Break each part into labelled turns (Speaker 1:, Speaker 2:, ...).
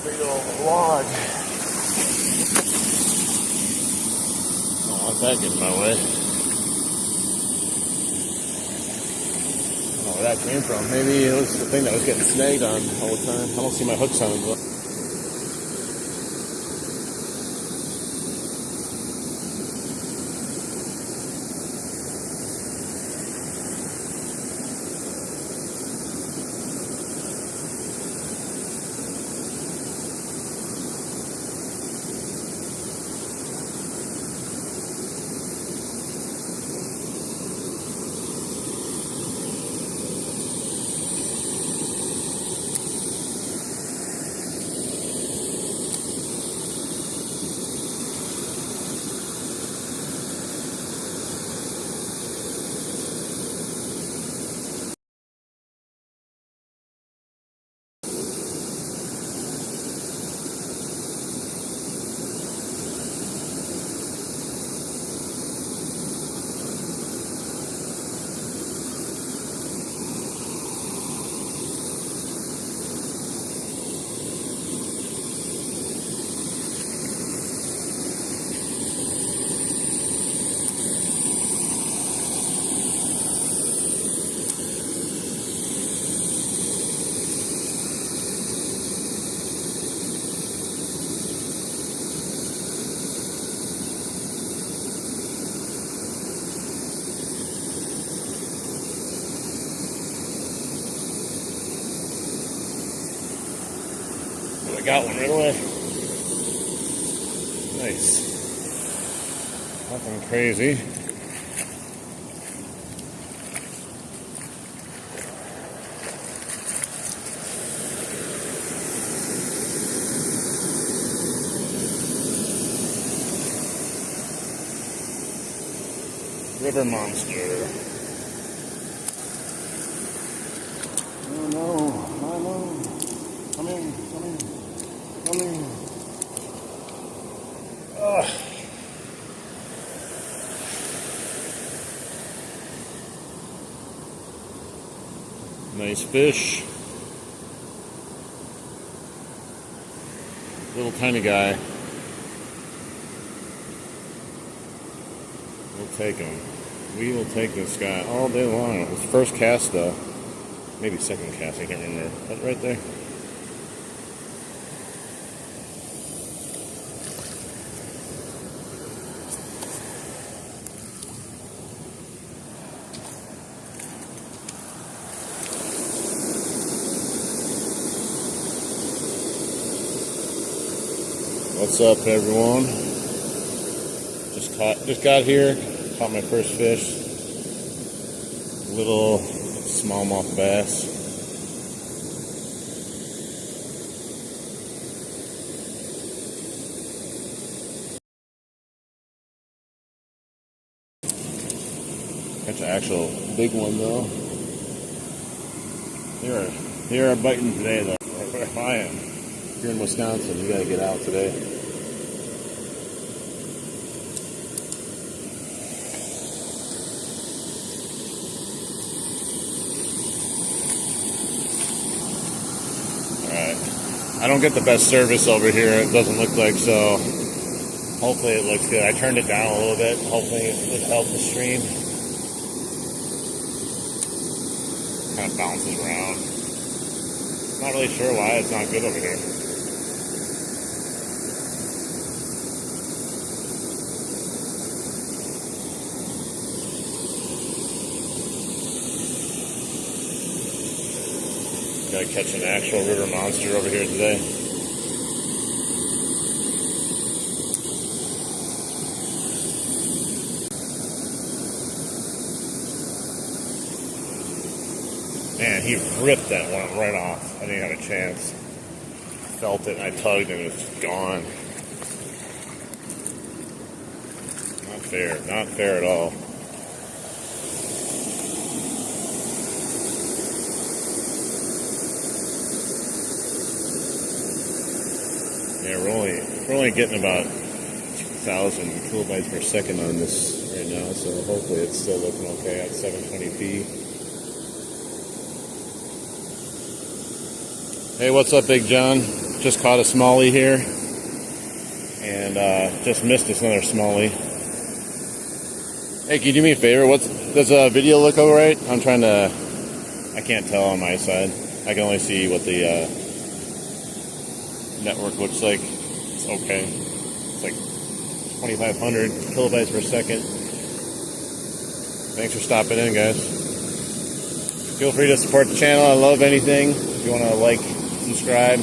Speaker 1: big old log. Don't want that getting in my way. I don't know where that came from. Maybe it was the thing that was getting snagged on all the time. I don't see my hooks on it. I got one right away. Nice. Nothing crazy. River monster. Oh no, oh no. Come in, come in. Come in. Ugh. Nice fish. Little tiny guy. We'll take him. We will take this guy all day long. It was first cast though. Maybe second cast, I can't remember. But right there. What's up, everyone? Just got here, caught my first fish. Little smallmouth bass. Catch an actual big one though. They are biting today though. Where I am. If you're in Wisconsin, you gotta get out today. I don't get the best service over here, it doesn't look like, so hopefully it looks good. I turned it down a little bit, hopefully it would help the stream. Kind of bounces around. Not really sure why it's not good over here. Gotta catch an actual river monster over here today. Man, he ripped that one right off. I didn't have a chance. I felt it and I tugged and it was gone. Not fair. Not fair at all. Yeah, we're only getting about 2,000 kilobytes per second on this right now, so hopefully it's still looking okay at 720p. Hey, what's up, Big John? Just caught a smallie here, and just missed another smallie. Hey, can you do me a favor? Does the video look all right? I'm trying to. I can't tell on my side. I can only see what the network looks like. It's okay. It's like 2,500 kilobytes per second. Thanks for stopping in, guys. Feel free to support the channel. I love anything. If you want to like, subscribe,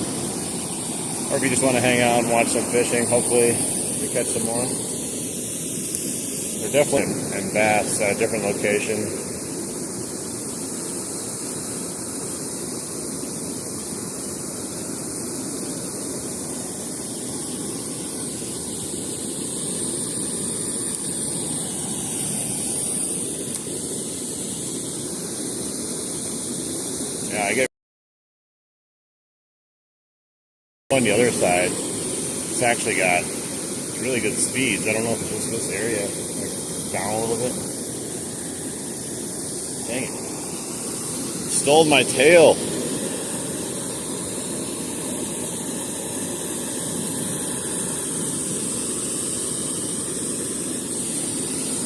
Speaker 1: or if you just want to hang out and watch some fishing, hopefully we catch some more. They're definitely in bass at a different location. Yeah, I get on the other side. It's actually got really good speeds. I don't know if it's just this area. Like down a little bit. Dang it. Stole my tail.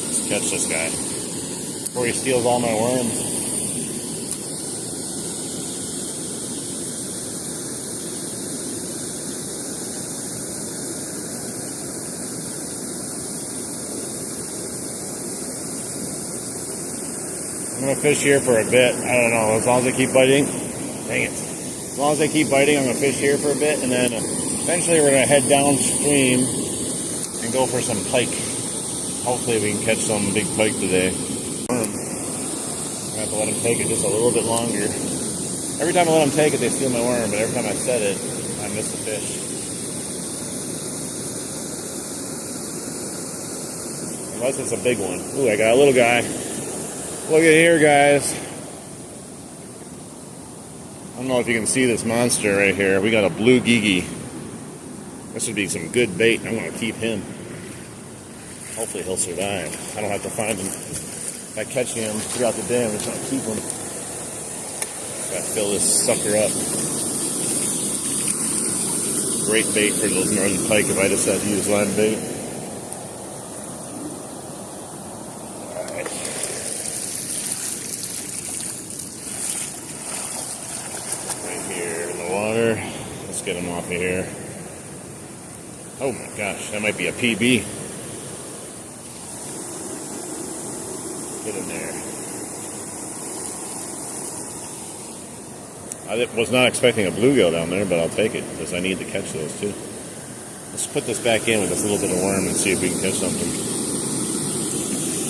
Speaker 1: Let's catch this guy before he steals all my worms. I'm going to fish here for a bit. I don't know, as long as they keep biting. Dang it. As long as they keep biting, I'm going to fish here for a bit, and then eventually we're going to head downstream and go for some pike. Hopefully we can catch some big pike today. I'm going to have to let them take it just a little bit longer. Every time I let them take it, they steal my worm, but every time I set it, I miss the fish. Unless it's a big one. Ooh, I got a little guy. Look at here, guys. I don't know if you can see this monster right here. We got a blue geegie. This would be some good bait. I'm going to keep him. Hopefully he'll survive. I don't have to find him. If I catch him throughout the day, I'm just going to keep him. Gotta fill this sucker up. Great bait for those northern pike if I decide to use line bait. Let's get him off of here. Oh my gosh, that might be a PB. Get in there. I was not expecting a bluegill down there, but I'll take it because I need to catch those too. Let's put this back in with this little bit of worm and see if we can catch something.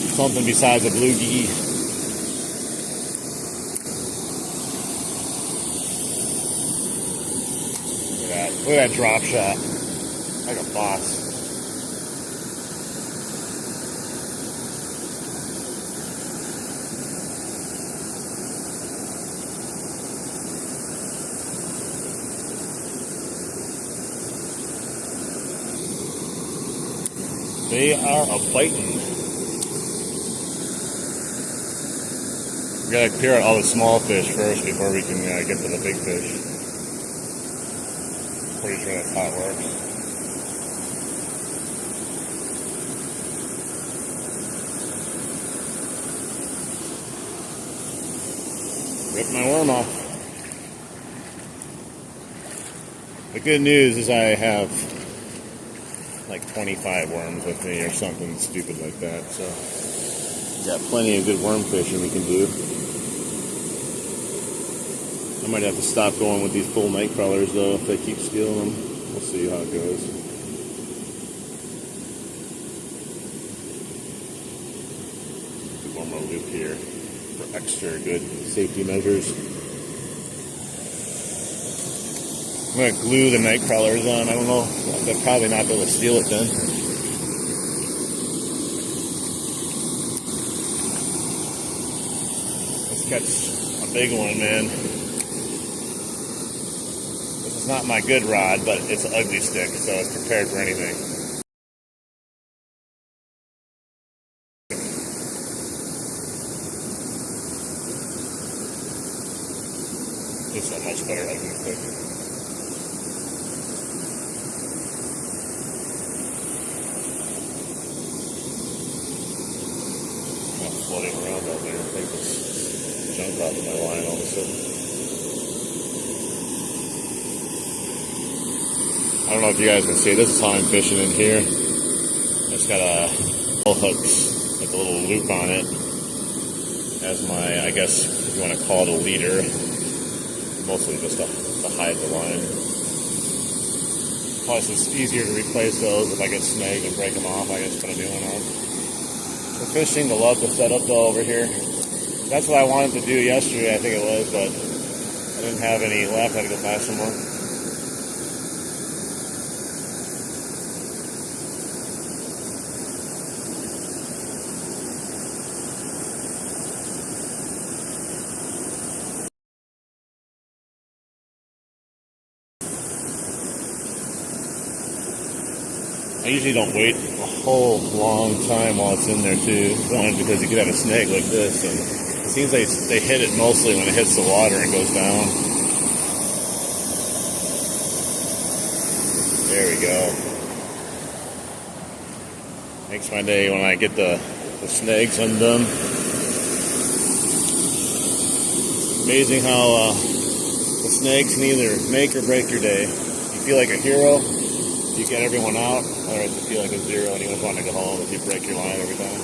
Speaker 1: Something besides a blue geegie. Look at that drop shot. Like a boss. They are a-biting. We gotta clear out all the small fish first before we can get to the big fish. Pretty sure that's how it works. Rip my worm off. The good news is I have like 25 worms with me or something stupid like that, so got plenty of good worm fishing we can do. I might have to stop going with these full night crawlers though if they keep stealing them. We'll see how it goes. One more loop here for extra good safety measures. I'm going to glue the night crawlers on. I don't know. They'll probably not be able to steal it then. Let's catch a big one, man. It's not my good rod, but it's an ugly stick, so it's prepared for anything. It's a much better ugly stick. top of my line all of a sudden. I don't know if you guys can see. This is how I'm fishing in here. It's got a hooks with a little loop on it as my, I guess if you want to call it a leader. Mostly just to hide the line. Plus it's easier to replace those if I get snagged and break them off. I just put a new one on. The fish seem to love the setup though over here. That's what I wanted to do yesterday, I think it was, but I didn't have any left. I had to go buy some more. I usually don't wait a whole long time while it's in there too. One, because you could have a snag like this, and it seems like they hit it mostly when it hits the water and goes down. There we go. Makes my day when I get the snags undone. Amazing how the snags can either make or break your day. You feel like a hero, you get everyone out, or you feel like a zero and you just want to go home if you break your line every time.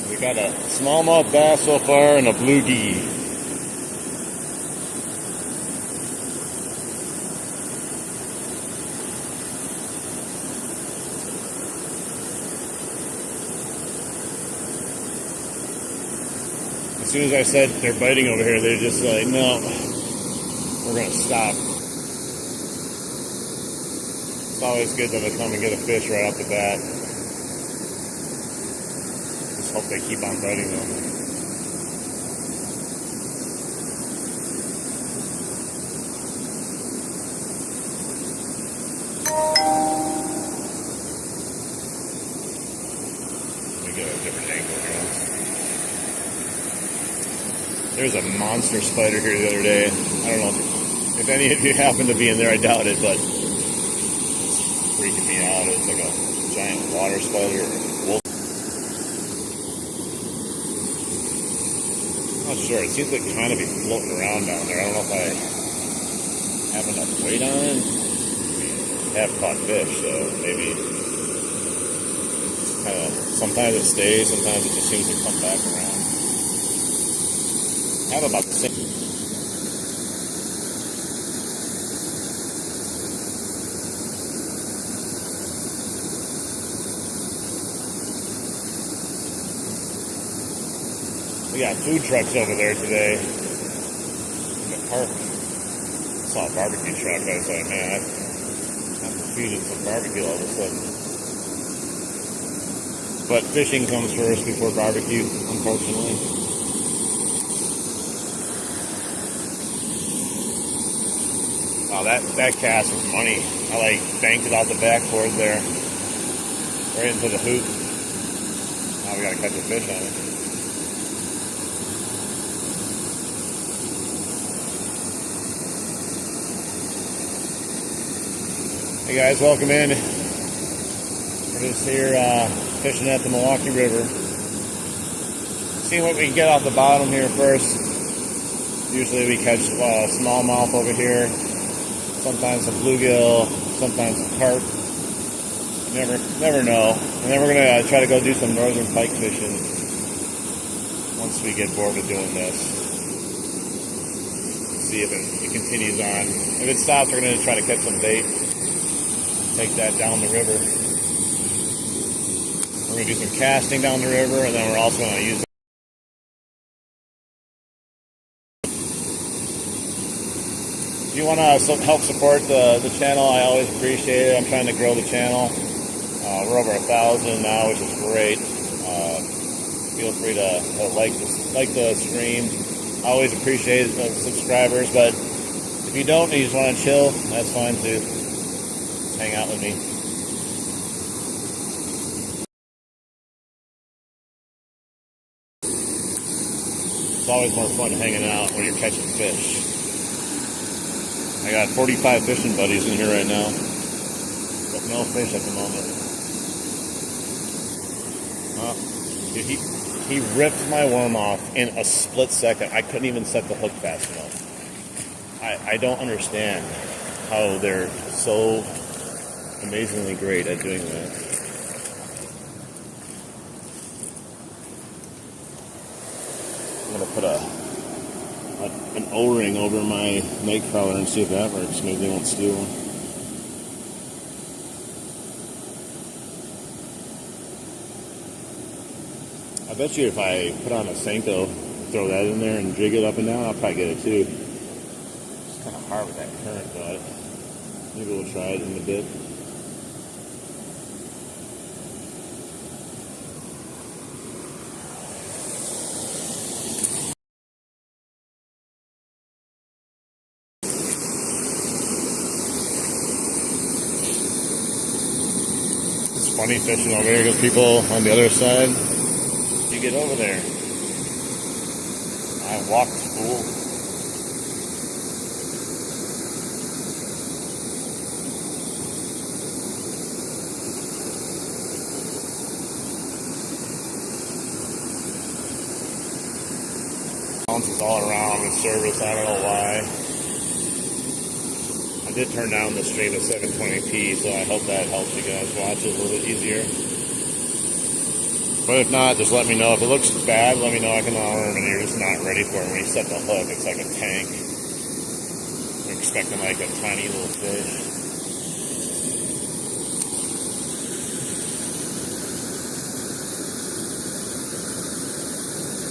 Speaker 1: We got a smallmouth bass so far and a bluegie. As soon as I said they're biting over here, they're just like, no, we're going to stop. It's always good that they come and get a fish right off the bat. Just hope they keep on biting though. Let me get a different angle here. There's a monster spider here the other day. I don't know if any of you happen to be in there. I doubt it, but it's freaking me out. It's like a giant water spider or wolf. I'm not sure. It seems like kind of be floating around down there. I don't know if I have enough weight on it. I have caught fish, so maybe it's kind of, sometimes it stays, sometimes it just seems to come back around. I have about the same. We got food trucks over there today. In the park. I saw a barbecue truck. I was like, man, I'm feeding some barbecue all of a sudden. But fishing comes first before barbecue, unfortunately. Oh, that cast was money. I banked it out the backboard there. Right into the hoop. Now we gotta catch a fish on it. Hey guys, welcome in. We're just here fishing at the Milwaukee River. Seeing what we can get off the bottom here first. Usually we catch smallmouth over here. Sometimes some bluegill, sometimes some carp. Never know. And then we're gonna try to go do some northern pike fishing once we get bored with doing this. See if it continues on. If it stops, we're gonna try to catch some bait. Take that down the river. We're gonna do some casting down the river, and then we're also gonna use. If you want to help support the channel, I always appreciate it. I'm trying to grow the channel. We're over 1,000 now, which is great. Feel free to like the stream. I always appreciate subscribers, but if you don't and you just want to chill, that's fine too. Just hang out with me. It's always more fun hanging out when you're catching fish. I got 45 fishing buddies in here right now. No fish at the moment. Dude, he ripped my worm off in a split second. I couldn't even set the hook fast enough. I don't understand how they're so amazingly great at doing that. I'm gonna put an O-ring over my night crawler and see if that works. Maybe they won't steal one. I bet you if I put on a Senko, throw that in there and jig it up and down, I'll probably get it too. It's kind of hard with that current, but maybe we'll try it in a bit. It's funny fishing over here because people on the other side, you get over there. I walked, fool. Bounces all around with service. I don't know why. I did turn down the stream to 720p, so I hope that helps you guys watch it a little bit easier. But if not, just let me know. If it looks bad, let me know. I can arm and you're just not ready for it. When you set the hook, it's like a tank. You're expecting like a tiny little fish.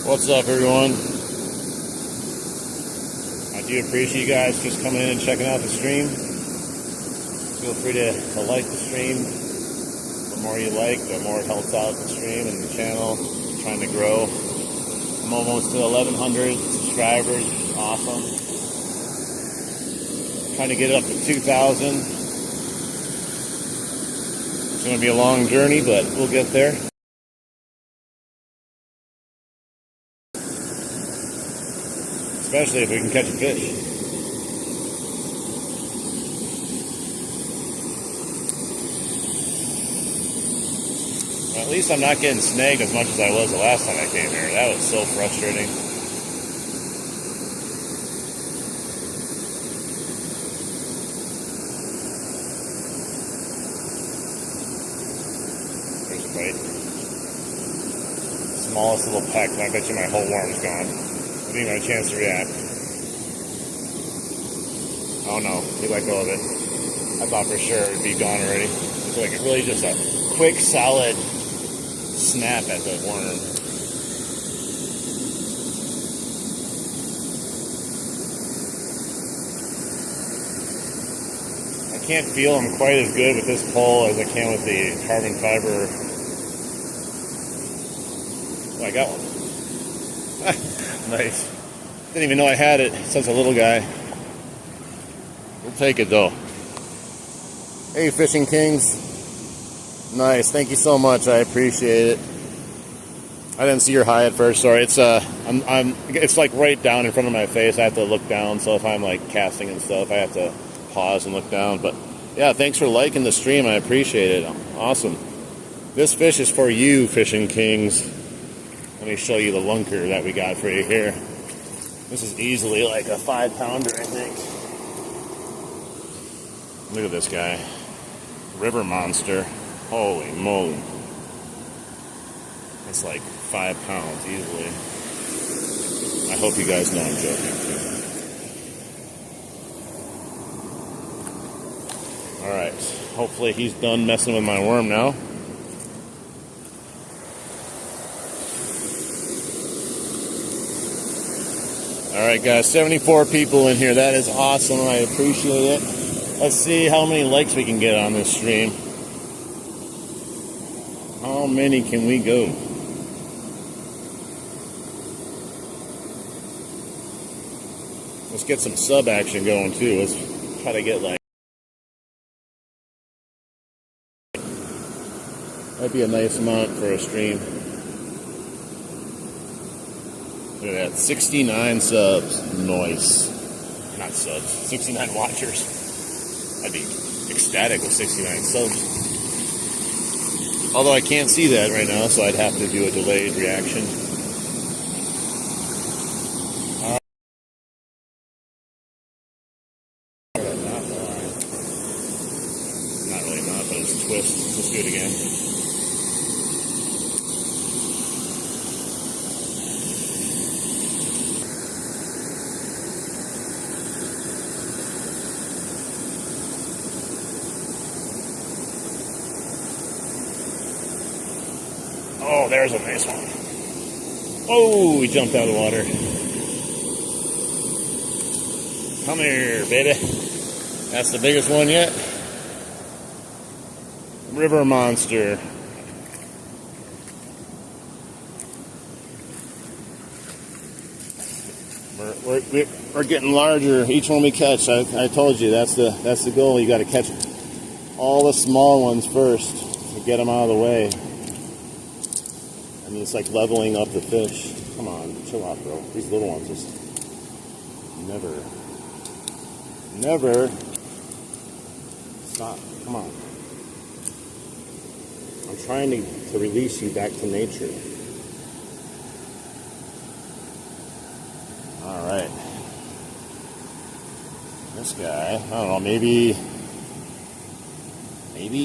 Speaker 1: What's up, everyone? I do appreciate you guys just coming in and checking out the stream. Feel free to like the stream. The more you like, the more it helps out the stream and the channel. I'm trying to grow. I'm almost to 1,100 subscribers, which is awesome. Trying to get up to 2,000. It's going to be a long journey, but we'll get there. Especially if we can catch a fish. At least I'm not getting snagged as much as I was the last time I came here. That was so frustrating. There's a bite. Smallest little peck, and I bet you my whole worm's gone. I didn't even have a chance to react. Oh no, he let go of it. I thought for sure it'd be gone already. It's like really just a quick, solid snap at the worm. I can't feel them quite as good with this pole as I can with the carbon fiber. Oh, I got one. Nice. Didn't even know I had it. Such a little guy. We'll take it though. Hey, Fishing Kings. Nice, thank you so much. I appreciate it. I didn't see your high at first. Sorry, it's it's like right down in front of my face. I have to look down. So if I'm like casting and stuff, I have to pause and look down. But yeah, thanks for liking the stream. I appreciate it. Awesome. This fish is for you, Fishing Kings. Let me show you the lunker that we got for you here. This is easily like a 5-pounder, I think. Look at this guy, river monster. Holy moly. It's like 5 pounds easily. I hope you guys know I'm joking too. Alright, hopefully he's done messing with my worm now. Alright guys, 74 people in here. That is awesome. I appreciate it. Let's see how many likes we can get on this stream. How many can we go? Let's get some sub action going too. Let's try to get like... That'd be a nice amount for a stream. Look at that, 69 subs. Nice. Not subs, 69 watchers. I'd be ecstatic with 69 subs. Although I can't see that right now, so I'd have to do a delayed reaction. Not really not, but it's a twist. Let's do it again. Oh, there's a nice one. Oh, he jumped out of the water. Come here, baby. That's the biggest one yet. River monster. We're getting larger each one we catch. I told you that's the goal. You got to catch all the small ones first to get them out of the way. I mean, it's like leveling up the fish. Come on, chill out, bro. These little ones just never stop. Come on. I'm trying to release you back to nature. All right. This guy, I don't know, maybe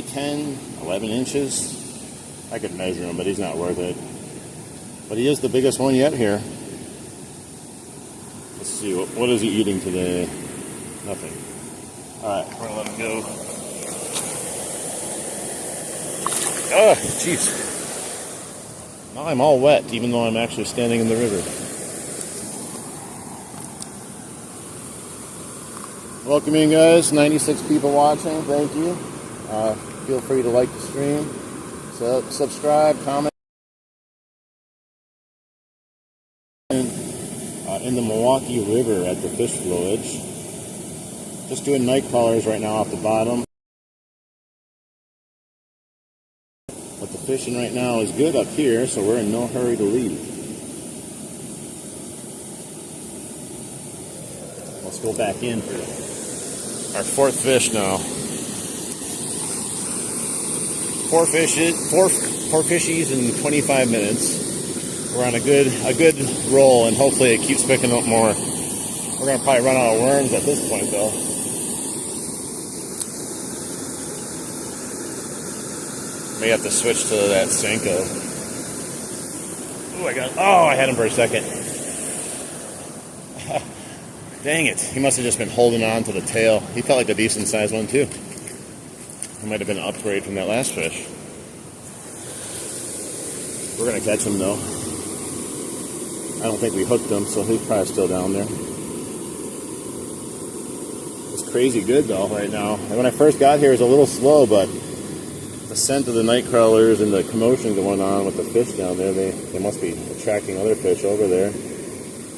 Speaker 1: 10, 11 inches. I could measure him, but he's not worth it. But he is the biggest one yet here. Let's see, what is he eating today? Nothing. All right, we're gonna let him go. Oh, jeez. Now I'm all wet, even though I'm actually standing in the river. Welcome in, guys. 96 people watching. Thank you. Feel free to like the stream. So, subscribe, comment. In the Milwaukee River at the fish flowage. Just doing night crawlers right now off the bottom. But the fishing right now is good up here, so we're in no hurry to leave. Let's go back in for our fourth fish now. Four fishies in 25 minutes. We're on a good roll, and hopefully it keeps picking up more. We're gonna probably run out of worms at this point, though. May have to switch to that Senko. I had him for a second. Dang it! He must have just been holding on to the tail. He felt like a decent sized one too. It might have been an upgrade from that last fish. We're gonna catch him though. I don't think we hooked him, so he's probably still down there. It's crazy good though right now. And when I first got here, it was a little slow, but the scent of the night crawlers and the commotion going on with the fish down there, they must be attracting other fish over there.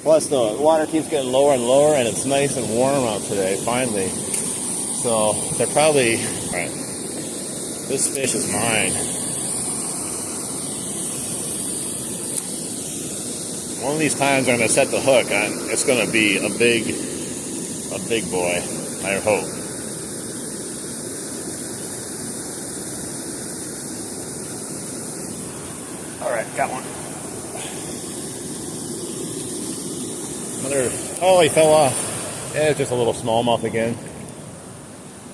Speaker 1: Plus the water keeps getting lower and lower, and it's nice and warm out today, finally. So they're probably, all right, this fish is mine. One of these times I'm going to set the hook on, it's going to be a big boy, I hope. All right, got one. Oh, he fell off. Yeah, it's just a little smallmouth again.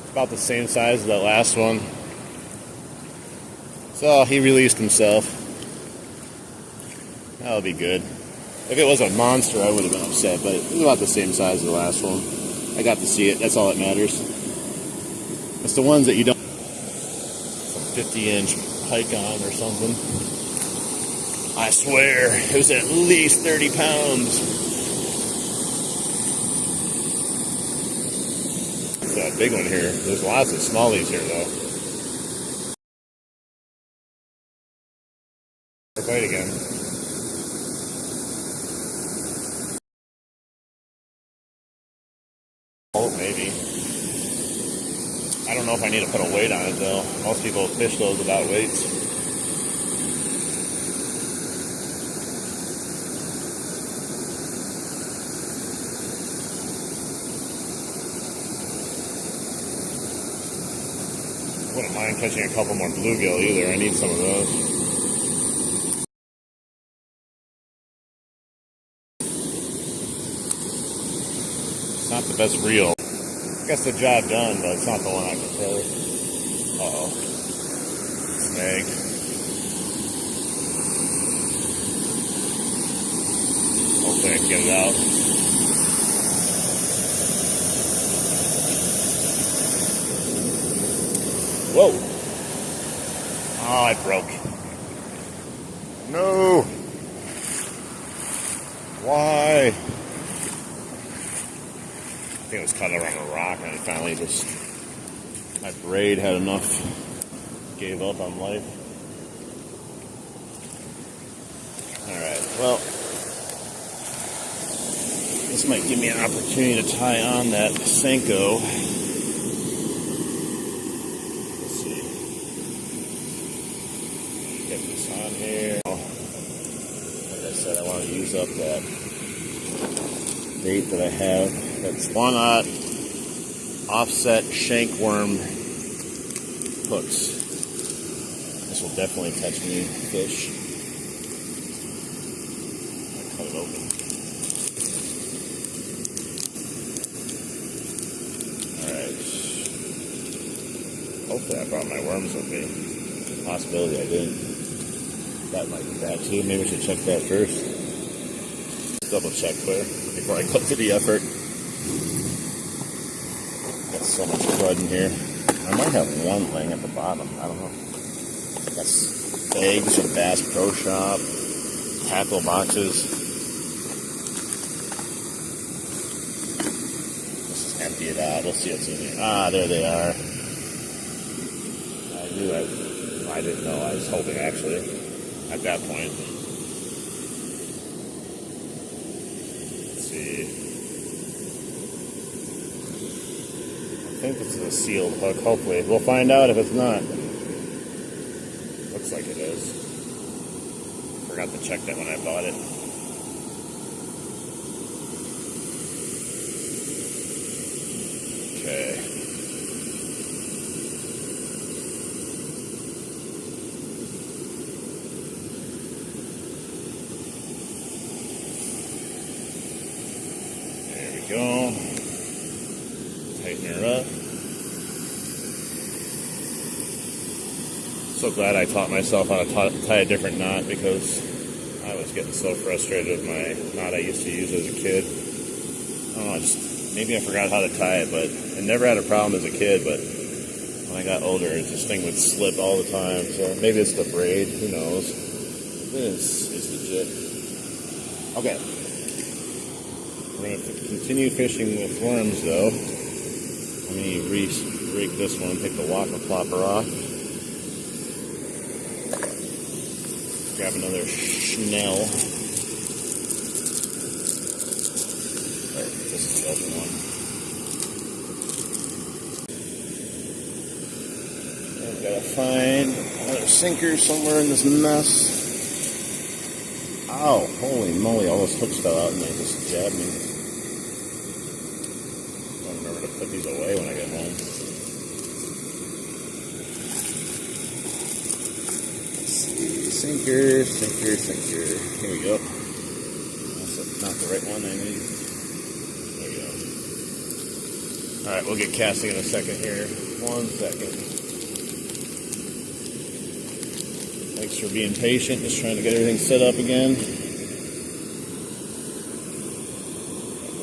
Speaker 1: It's about the same size as that last one. So he released himself. That'll be good. If it was a monster, I would have been upset, but it was about the same size as the last one. I got to see it. That's all that matters. It's the ones that you don't... Some 50-inch pike on or something. I swear, it was at least 30 pounds. It's a big one here. There's lots of smallies here, though. Fight again. Oh, maybe. I don't know if I need to put a weight on it, though. Most people fish those without weights. wouldn't mind catching a couple more bluegill either. I need some of those. It's not the best reel. Gets the job done, but it's not the one I prefer. Uh-oh. Snag. Hopefully I can get it out. Whoa! Oh, it broke. No! Why? I think it was caught around a rock, and it finally just, my braid had enough, gave up on life. Alright, well, this might give me an opportunity to tie on that Senko. Let's see. Get this on here. Like I said, I want to use up that bait that I have. That's one-aught offset shank worm hooks. This will definitely catch me fish. I'll cut it open. Alright. Hopefully I brought my worms with me. Possibility I didn't. That might be bad too. Maybe I should check that first. Double check clear before I go to the effort. Got so much crud in here. I might have one laying at the bottom. I don't know. Got eggs from Bass Pro Shop, tackle boxes. Let's just empty it out. We'll see what's in here. Ah, there they are. I didn't know. I was hoping actually at that point. I think this is a sealed hook, hopefully. We'll find out if it's not. Looks like it is. Forgot to check that when I bought it. Okay. There we go. Tighten her up. So glad I taught myself how to tie a different knot because I was getting so frustrated with my knot I used to use as a kid. I don't know, maybe I forgot how to tie it, but I never had a problem as a kid, but when I got older, this thing would slip all the time, so maybe it's the braid, who knows. This is legit. Okay. We're going to continue fishing with worms, though. Let me rake this one, take the waka plopper off. Grab another Schnell. Right, this is the open one. I've got to find another sinker somewhere in this mess. Ow, holy moly, all those hooks fell out and they just jabbed me. I'll remember to put these away when I get home. Let's see, sinker. Here we go. That's not the right one I need. There we go. Alright, we'll get casting in a second here. 1 second. Thanks for being patient, just trying to get everything set up again. Put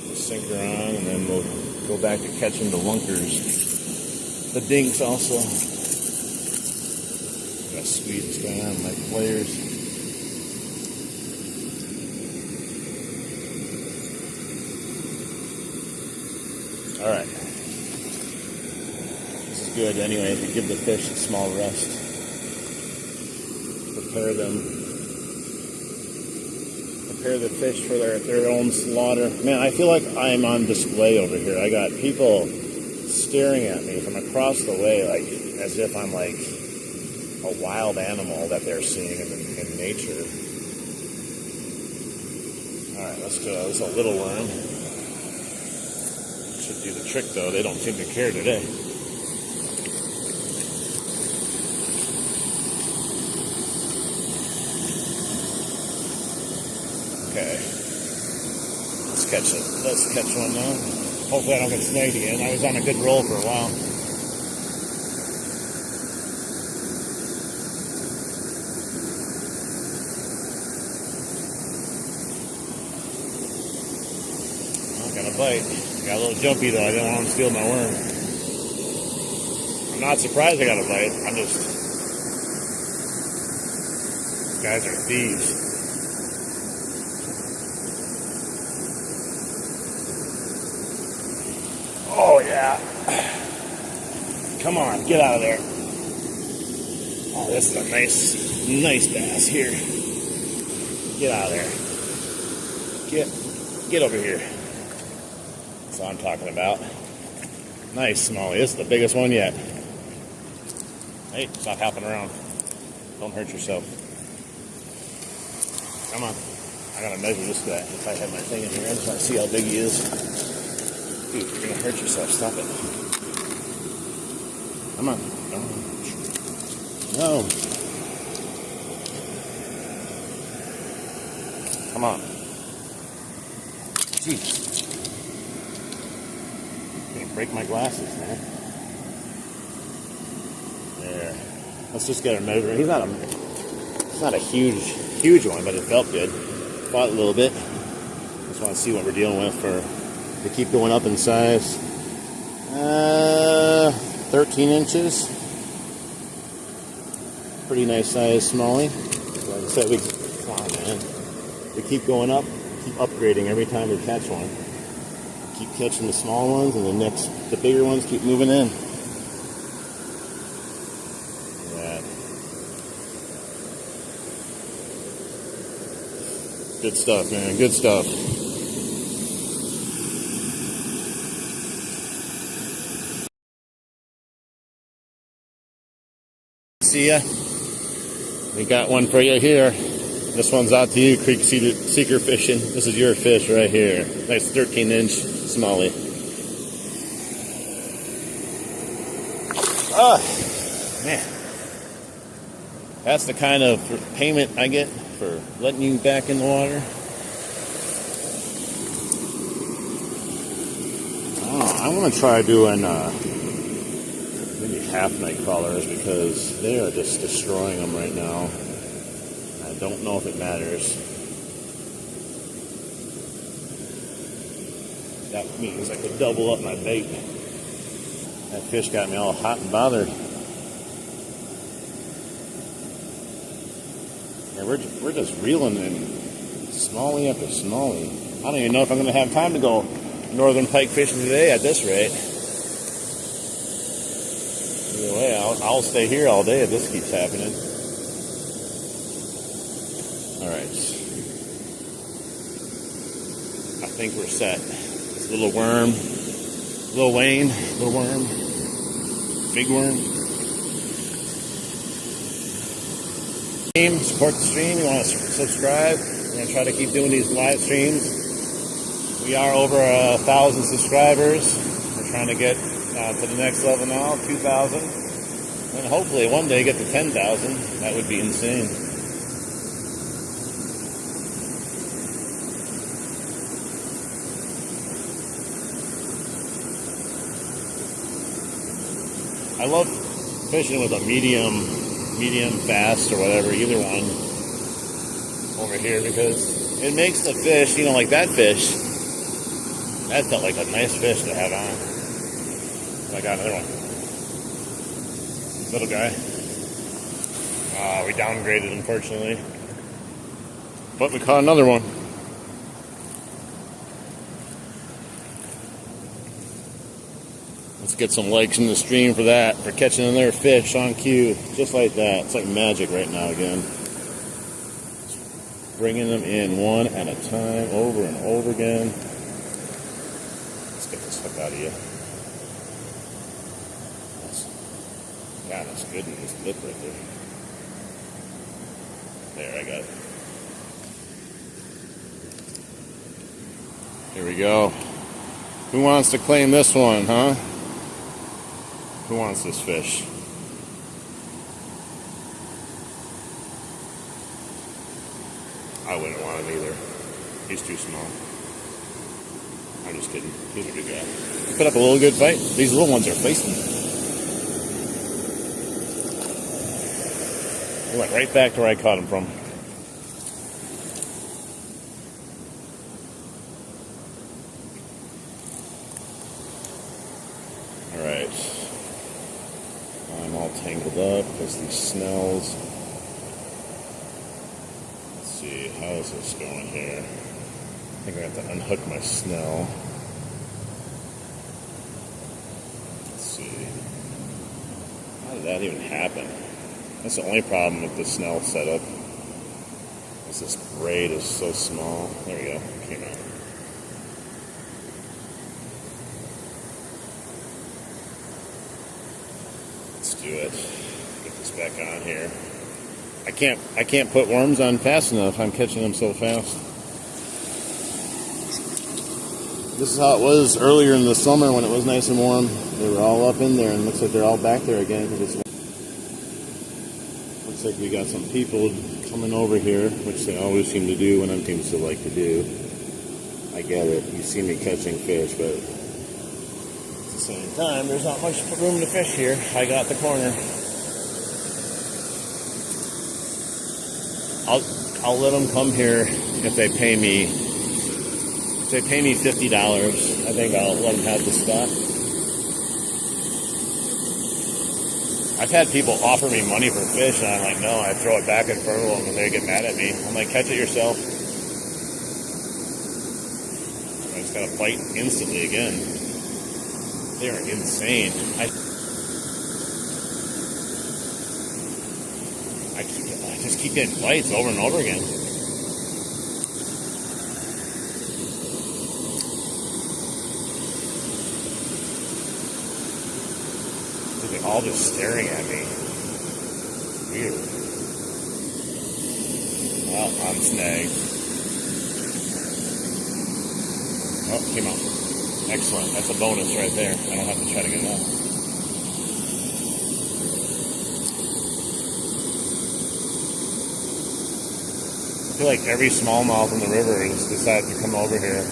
Speaker 1: the sinker on, and then we'll go back to catching the lunkers. The dinks also. Got to squeeze what's going on with my players. Alright. This is good anyway, if you give the fish a small rest. Prepare the fish for their own slaughter. Man, I feel like I'm on display over here. I got people staring at me from across the way, like as if I'm like a wild animal that they're seeing in nature. All right, let's go. This is a little worm. Should do the trick though. They don't seem to care today. Let's catch one now. Hopefully I don't get snagged again. I was on a good roll for a while. Oh, got a bite. Got a little jumpy though. I didn't want him to steal my worm. I'm not surprised I got a bite. These guys are thieves. Oh yeah. Come on, get out of there. Oh, this is a nice bass here. Get out of there. Get over here. That's what I'm talking about. Nice smallie. This is the biggest one yet. Hey, stop hopping around. Don't hurt yourself. Come on. I gotta measure this guy. If I have my thing in here, I just want to see how big he is. Dude, you're gonna hurt yourself. Stop it. Come on. No. Come on. Jeez. I'm gonna break my glasses, man. There. Let's just get a measure. It's not a huge one, but it felt good. Fought a little bit. Just want to see what we're dealing with they keep going up in size. 13 inches. Pretty nice size smallie. Like I said, come on, man. We keep going up, keep upgrading every time we catch one. Keep catching the small ones, and the bigger ones keep moving in. Look at that. Good stuff, man. Good stuff. See ya. We got one for you here. This one's out to you, creek seeker fishing. This is your fish right here. Nice 13-inch smallie. Ah, man. That's the kind of payment I get for letting you back in the water. Oh, I want to try doing maybe half-night crawlers because they are just destroying them right now. I don't know if it matters. That means I could double up my bait. That fish got me all hot and bothered. Yeah, we're just reeling in smallie after smallie. I don't even know if I'm going to have time to go northern pike fishing today at this rate. Either way, I'll stay here all day if this keeps happening. All right. I think we're set. This little worm, little Wayne, little worm, big worm. Support the stream. You want to subscribe? We're going to try to keep doing these live streams. We are over 1,000 subscribers. We're trying to get to the next level now, 2,000. And hopefully one day get to 10,000. That would be insane. I love fishing with a medium fast or whatever, either one over here, because it makes the fish, like that fish, that felt like a nice fish to have on. I got another one. Little guy. We downgraded, unfortunately. But we caught another one. Let's get some likes in the stream for that, for catching another fish on cue, just like that. It's like magic right now again. Just bringing them in one at a time, over and over again. Let's get this hook out of you. God, that's good in this lip right there. There, I got it. Here we go. Who wants to claim this one, huh? Who wants this fish? I wouldn't want him either. He's too small. I'm just kidding. He's a good guy. Put up a little good fight. These little ones are feisty. He went right back to where I caught him from. Alright. I'm all tangled up because these snells. Let's see, how is this going here? I think I have to unhook my snell. Let's see. How did that even happen? That's the only problem with the snell setup. Is this braid is so small. There we go. It came out. Let's do it. Get this back on here. I can't put worms on fast enough. I'm catching them so fast. This is how it was earlier in the summer when it was nice and warm. They were all up in there, and it looks like they're all back there again because it's. Looks like we got some people coming over here, which they always seem to do when I'm things to like to do. I get it. You see me catching fish, but at the same time, there's not much room to fish here. I got the corner. I'll let them come here if they pay me. If they pay me $50, I think I'll let them have the spot. I've had people offer me money for fish, and I'm like, no. I throw it back in front of them, and they get mad at me. I'm like, catch it yourself. I just got to fight instantly again. They are insane. I just keep getting bites over and over again. They're all just staring at me. Weird. Well, I'm snagged. Oh, came out. Excellent. That's a bonus right there. I don't have to try to get it out. I feel like every smallmouth in the river has decided to come over here.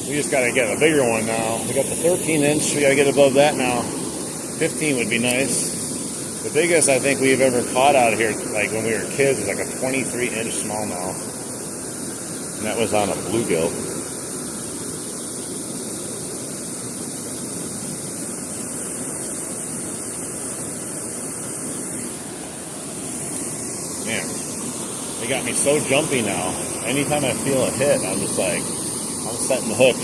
Speaker 1: We just got to get a bigger one now. We got the 13 inch. We got to get above that now. 15 would be nice. The biggest I think we've ever caught out here, like when we were kids, was like a 23 inch smallmouth. And that was on a bluegill. Man, they got me so jumpy now. Anytime I feel a hit, I'm just like, I'm setting the hook.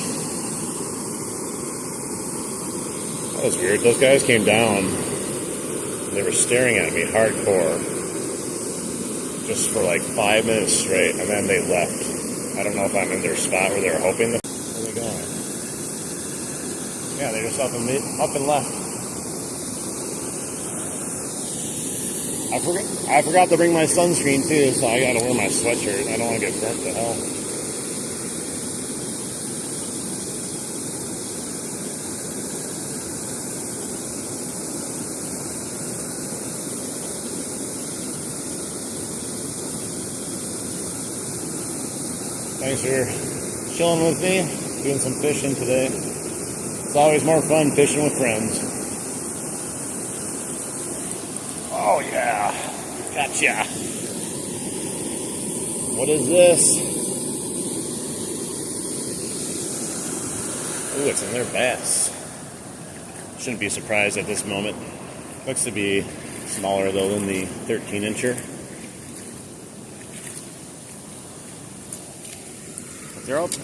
Speaker 1: That was weird. Those guys came down. They were staring at me hardcore. Just for like 5 minutes straight. And then they left. I don't know if I'm in their spot where they're hoping. Where are they going? Yeah, they're just up and left. I forgot to bring my sunscreen too, so I gotta wear my sweatshirt. I don't want to get burnt to hell. Thanks for chilling with me, doing some fishing today. It's always more fun fishing with friends. Oh yeah, gotcha. What is this? Ooh, it's another bass. Shouldn't be surprised at this moment. Looks to be smaller though than the 13 incher.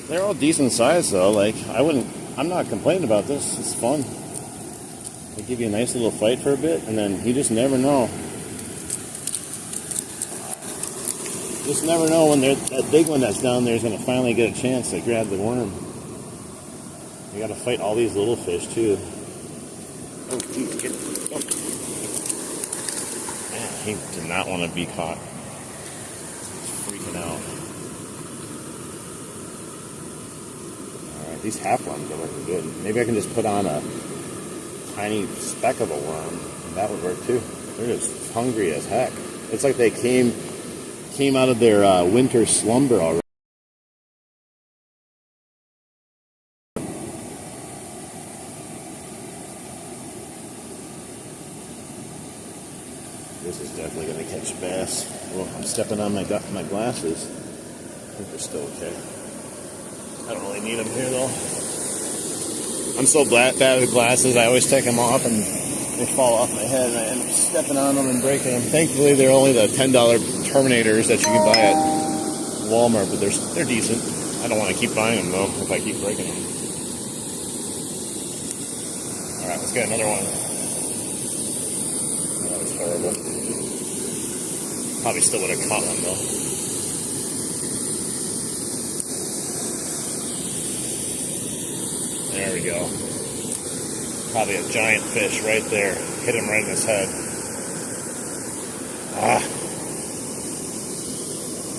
Speaker 1: They're all decent size though. Like I'm not complaining about this. It's fun. They give you a nice little fight for a bit, and then you just never know. Just never know when that big one that's down there is going to finally get a chance to grab the worm. You got to fight all these little fish too. Oh, geez, get it. Oh. Man, he did not want to be caught. He's freaking out. These half worms are looking good. Maybe I can just put on a tiny speck of a worm, and that would work too. They're just hungry as heck. It's like they came came out of their winter slumber already. This is definitely going to catch bass. Well, I'm stepping on my glasses. I think they're still okay. I don't really need them here though. I'm so bad with glasses. I always take them off and they fall off my head and I end up stepping on them and breaking them. Thankfully, they're only the $10 Terminators that you can buy at Walmart, but they're decent. I don't want to keep buying them though if I keep breaking them. All right, let's get another one. That was horrible. Probably still would have caught one though. There we go. Probably a giant fish right there. Hit him right in his head. Ah.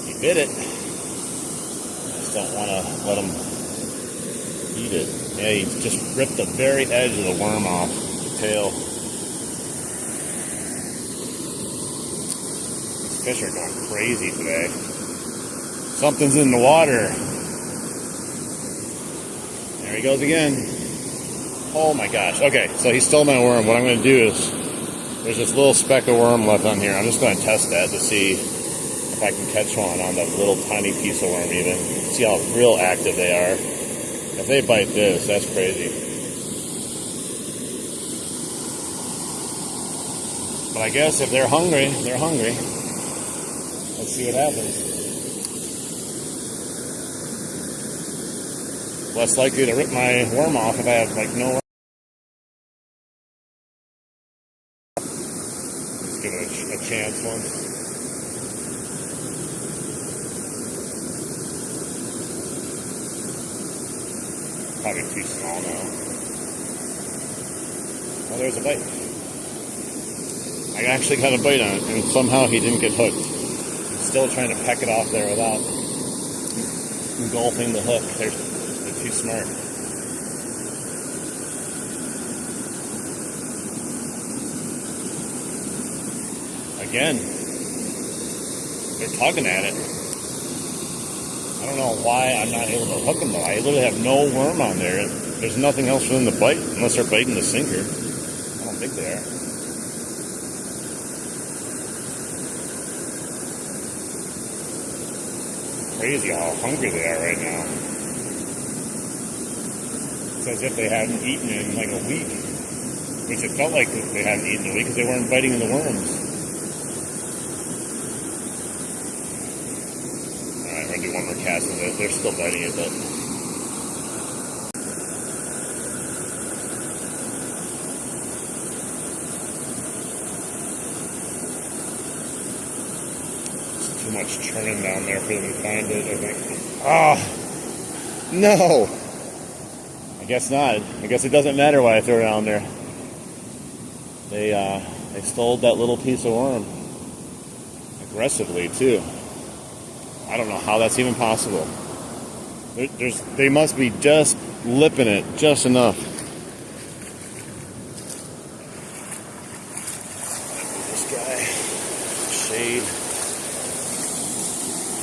Speaker 1: He bit it. I just don't want to let him eat it. Yeah, he just ripped the very edge of the worm off the tail. These fish are going crazy today. Something's in the water. There he goes again. Oh my gosh. Okay, so he stole my worm. What I'm going to do is, there's this little speck of worm left on here. I'm just going to test that to see if I can catch one on that little tiny piece of worm even. See how real active they are. If they bite this, that's crazy. But I guess if they're hungry, they're hungry. Let's see what happens. Less likely to rip my worm off if I have like no worm. Let's give it a chance once. Probably too small now. Oh, there's a bite. I actually got a bite on it, and somehow he didn't get hooked. I'm still trying to peck it off there without engulfing the hook. They're too smart. Again, they're tugging at it. I don't know why I'm not able to hook them though. I literally have no worm on there. There's nothing else for them to bite unless they're biting the sinker. I don't think they are. Crazy how hungry they are right now. It's as if they hadn't eaten in like a week, which it felt like they hadn't eaten in a week because they weren't biting in the worms. Alright, we're going to do one more cast with it. They're still biting it, but it's too much churning down there for them to find it, I think. Ah! No! I guess not. I guess it doesn't matter what I throw down there. They stole that little piece of worm. Aggressively, too. I don't know how that's even possible. They must be just lipping it just enough. This guy, shade.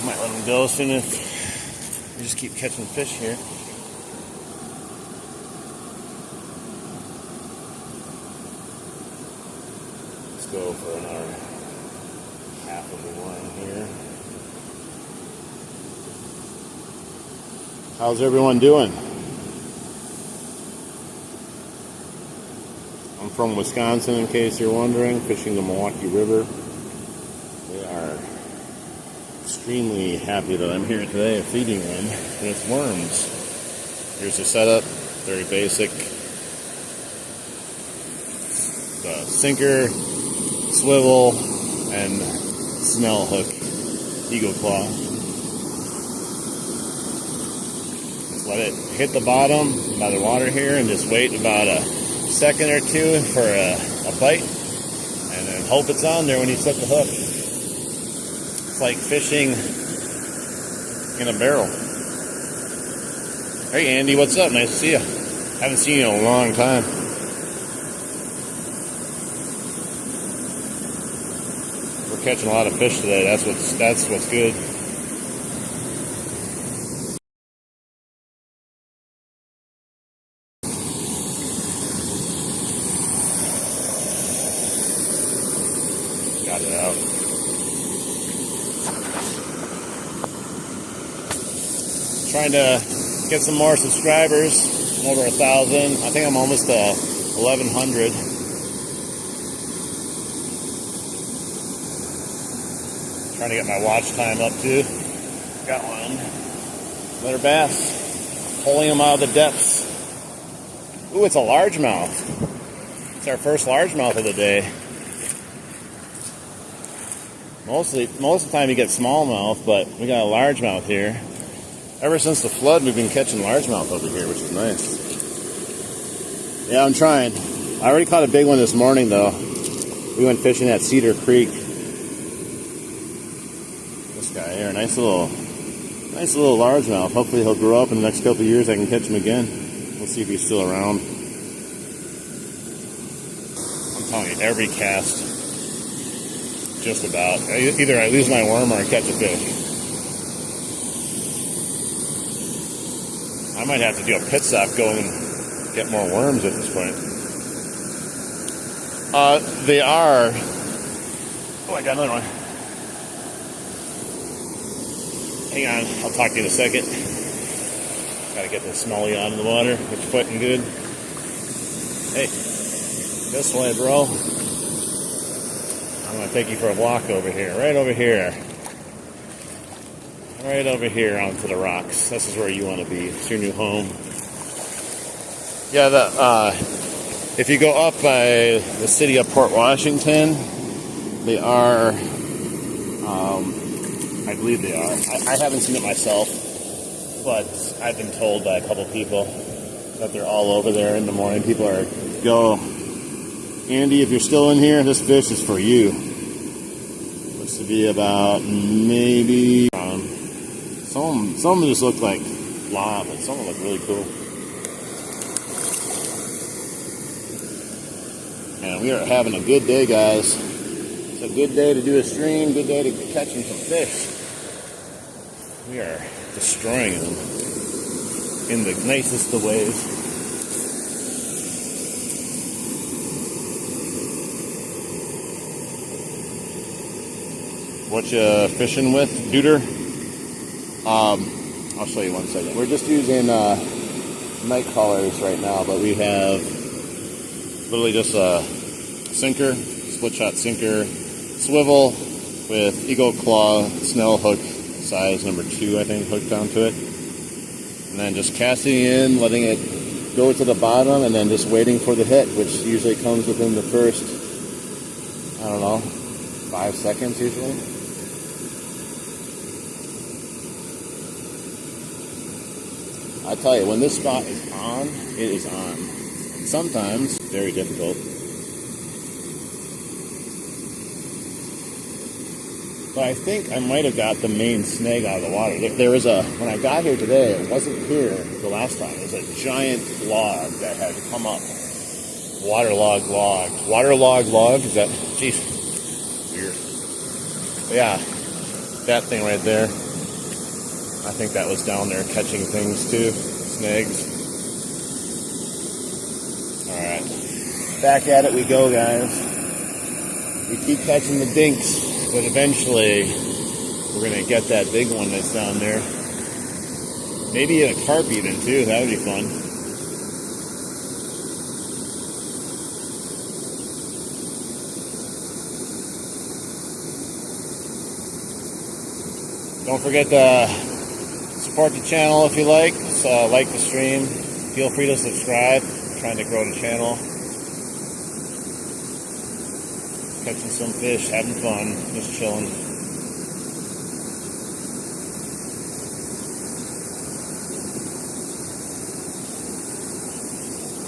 Speaker 1: I might let him go soon if we just keep catching fish here. Let's go for another half of the worm here. How's everyone doing? I'm from Wisconsin, in case you're wondering, fishing the Milwaukee River. We are extremely happy that I'm here today feeding them with worms. Here's the setup, very basic. The sinker, swivel, and snell hook, eagle claw. Let it hit the bottom by the water here and just wait about a second or two for a bite and then hope it's on there when you set the hook. It's like fishing in a barrel. Hey Andy, what's up? Nice to see you. Haven't seen you in a long time. We're We're catching a lot of fish today. That's what's good. Got it out. Trying to get some more subscribers. I'm over 1,000. I think I'm almost to 1,100. Trying to get my watch time up too. Got one. Another bass. Pulling them out of the depths. Ooh, it's a largemouth. It's our first largemouth of the day. Most of the time you get smallmouth, but we got a largemouth here. Ever since the flood, we've been catching largemouth over here, which is nice. Yeah, I'm trying. I already caught a big one this morning, though. We went fishing at Cedar Creek. This guy here, nice little largemouth. Hopefully he'll grow up in the next couple of years. I can catch him again. We'll see if he's still around. I'm telling you, every cast, just about. Either I lose my worm or I catch a fish. I might have to do a pit stop, go and get more worms at this point. They are... Oh, I got another one. Hang on, I'll talk to you in a second. Gotta get the smelly out of the water. It's putting good. Hey, this way, bro. I'm gonna take you for a walk over here. Right over here. Right over here onto the rocks. This is where you want to be. It's your new home. Yeah, if you go up by the city of Port Washington, they are, I believe they are. I haven't seen it myself, but I've been told by a couple people that they're all over there in the morning. People are, go, Andy, if you're still in here, this fish is for you. Looks to be about maybe... Some of them just look like blah, but some of them look really cool. And we are having a good day, guys. It's a good day to do a stream, good day to catching some fish. We are destroying them in the nicest of ways. What you fishing with, Duder? I'll show you one second. We're just using night crawlers right now, but we have literally just a sinker, split shot sinker, swivel with Eagle Claw snell hook size number 2, I think, hooked onto it. And then just casting in, letting it go to the bottom, and then just waiting for the hit, which usually comes within the first, I don't know, 5 seconds usually. I tell you, when this spot is on, it is on. Sometimes, very difficult. But I think I might have got the main snag out of the water. There was when I got here today, it wasn't here the last time. It was a giant log that had come up. Waterlogged log. Waterlogged log? Is that, jeez, weird. But yeah, that thing right there. I think that was down there catching things too, snags. Alright, back at it we go, guys. We keep catching the dinks, but eventually we're going to get that big one that's down there. Maybe a carp even too, that would be fun. Don't forget to support the channel if you like. So like the stream. Feel free to subscribe. I'm trying to grow the channel. Catching some fish, having fun, just chilling.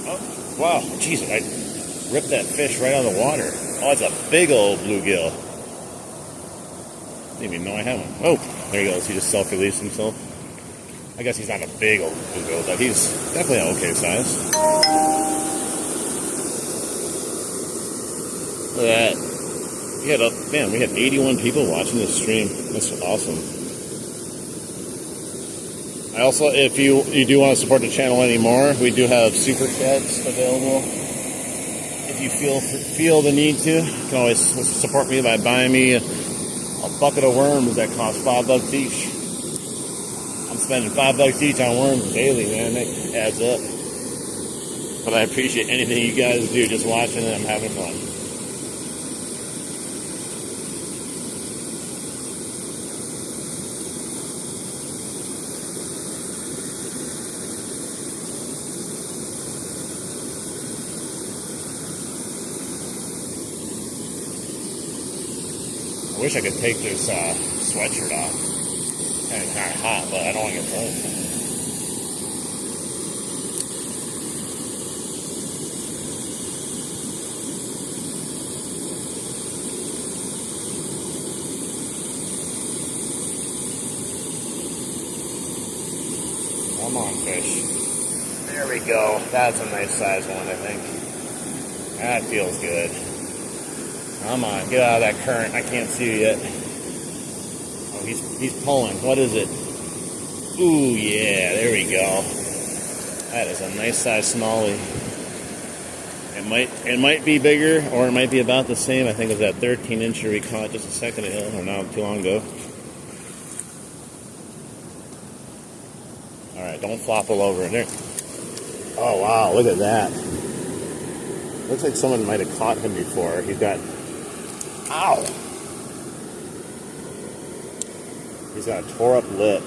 Speaker 1: Oh, wow, jeez, I ripped that fish right out of the water. Oh, it's a big old bluegill. Didn't even know I had one. Oh, there he goes. He just self-released himself. I guess he's not a big old bluegill, but he's definitely an okay size. Look at that. We had 81 people watching this stream. That's awesome. I also, if you do want to support the channel anymore, we do have super chats available. If you feel the need to, you can always support me by buying me a bucket of worms that cost $5 each. I'm spending $5 each on worms daily, man. That adds up. But I appreciate anything you guys do, just watching and I'm having fun. I wish I could take this sweatshirt off. Kind of hot, but I don't want to get burned. Come on, fish. There we go. That's a nice size one, I think. That feels good. Come on, get out of that current. I can't see you yet. Oh, he's pulling. What is it? Ooh, yeah, there we go. That is a nice size smallie. It might be bigger, or it might be about the same. I think it was that 13-incher we caught just a second ago, or not too long ago. All right, don't flop all over there. Oh wow, look at that. Looks like someone might have caught him before. He's got. Ow! He's got a tore up lip.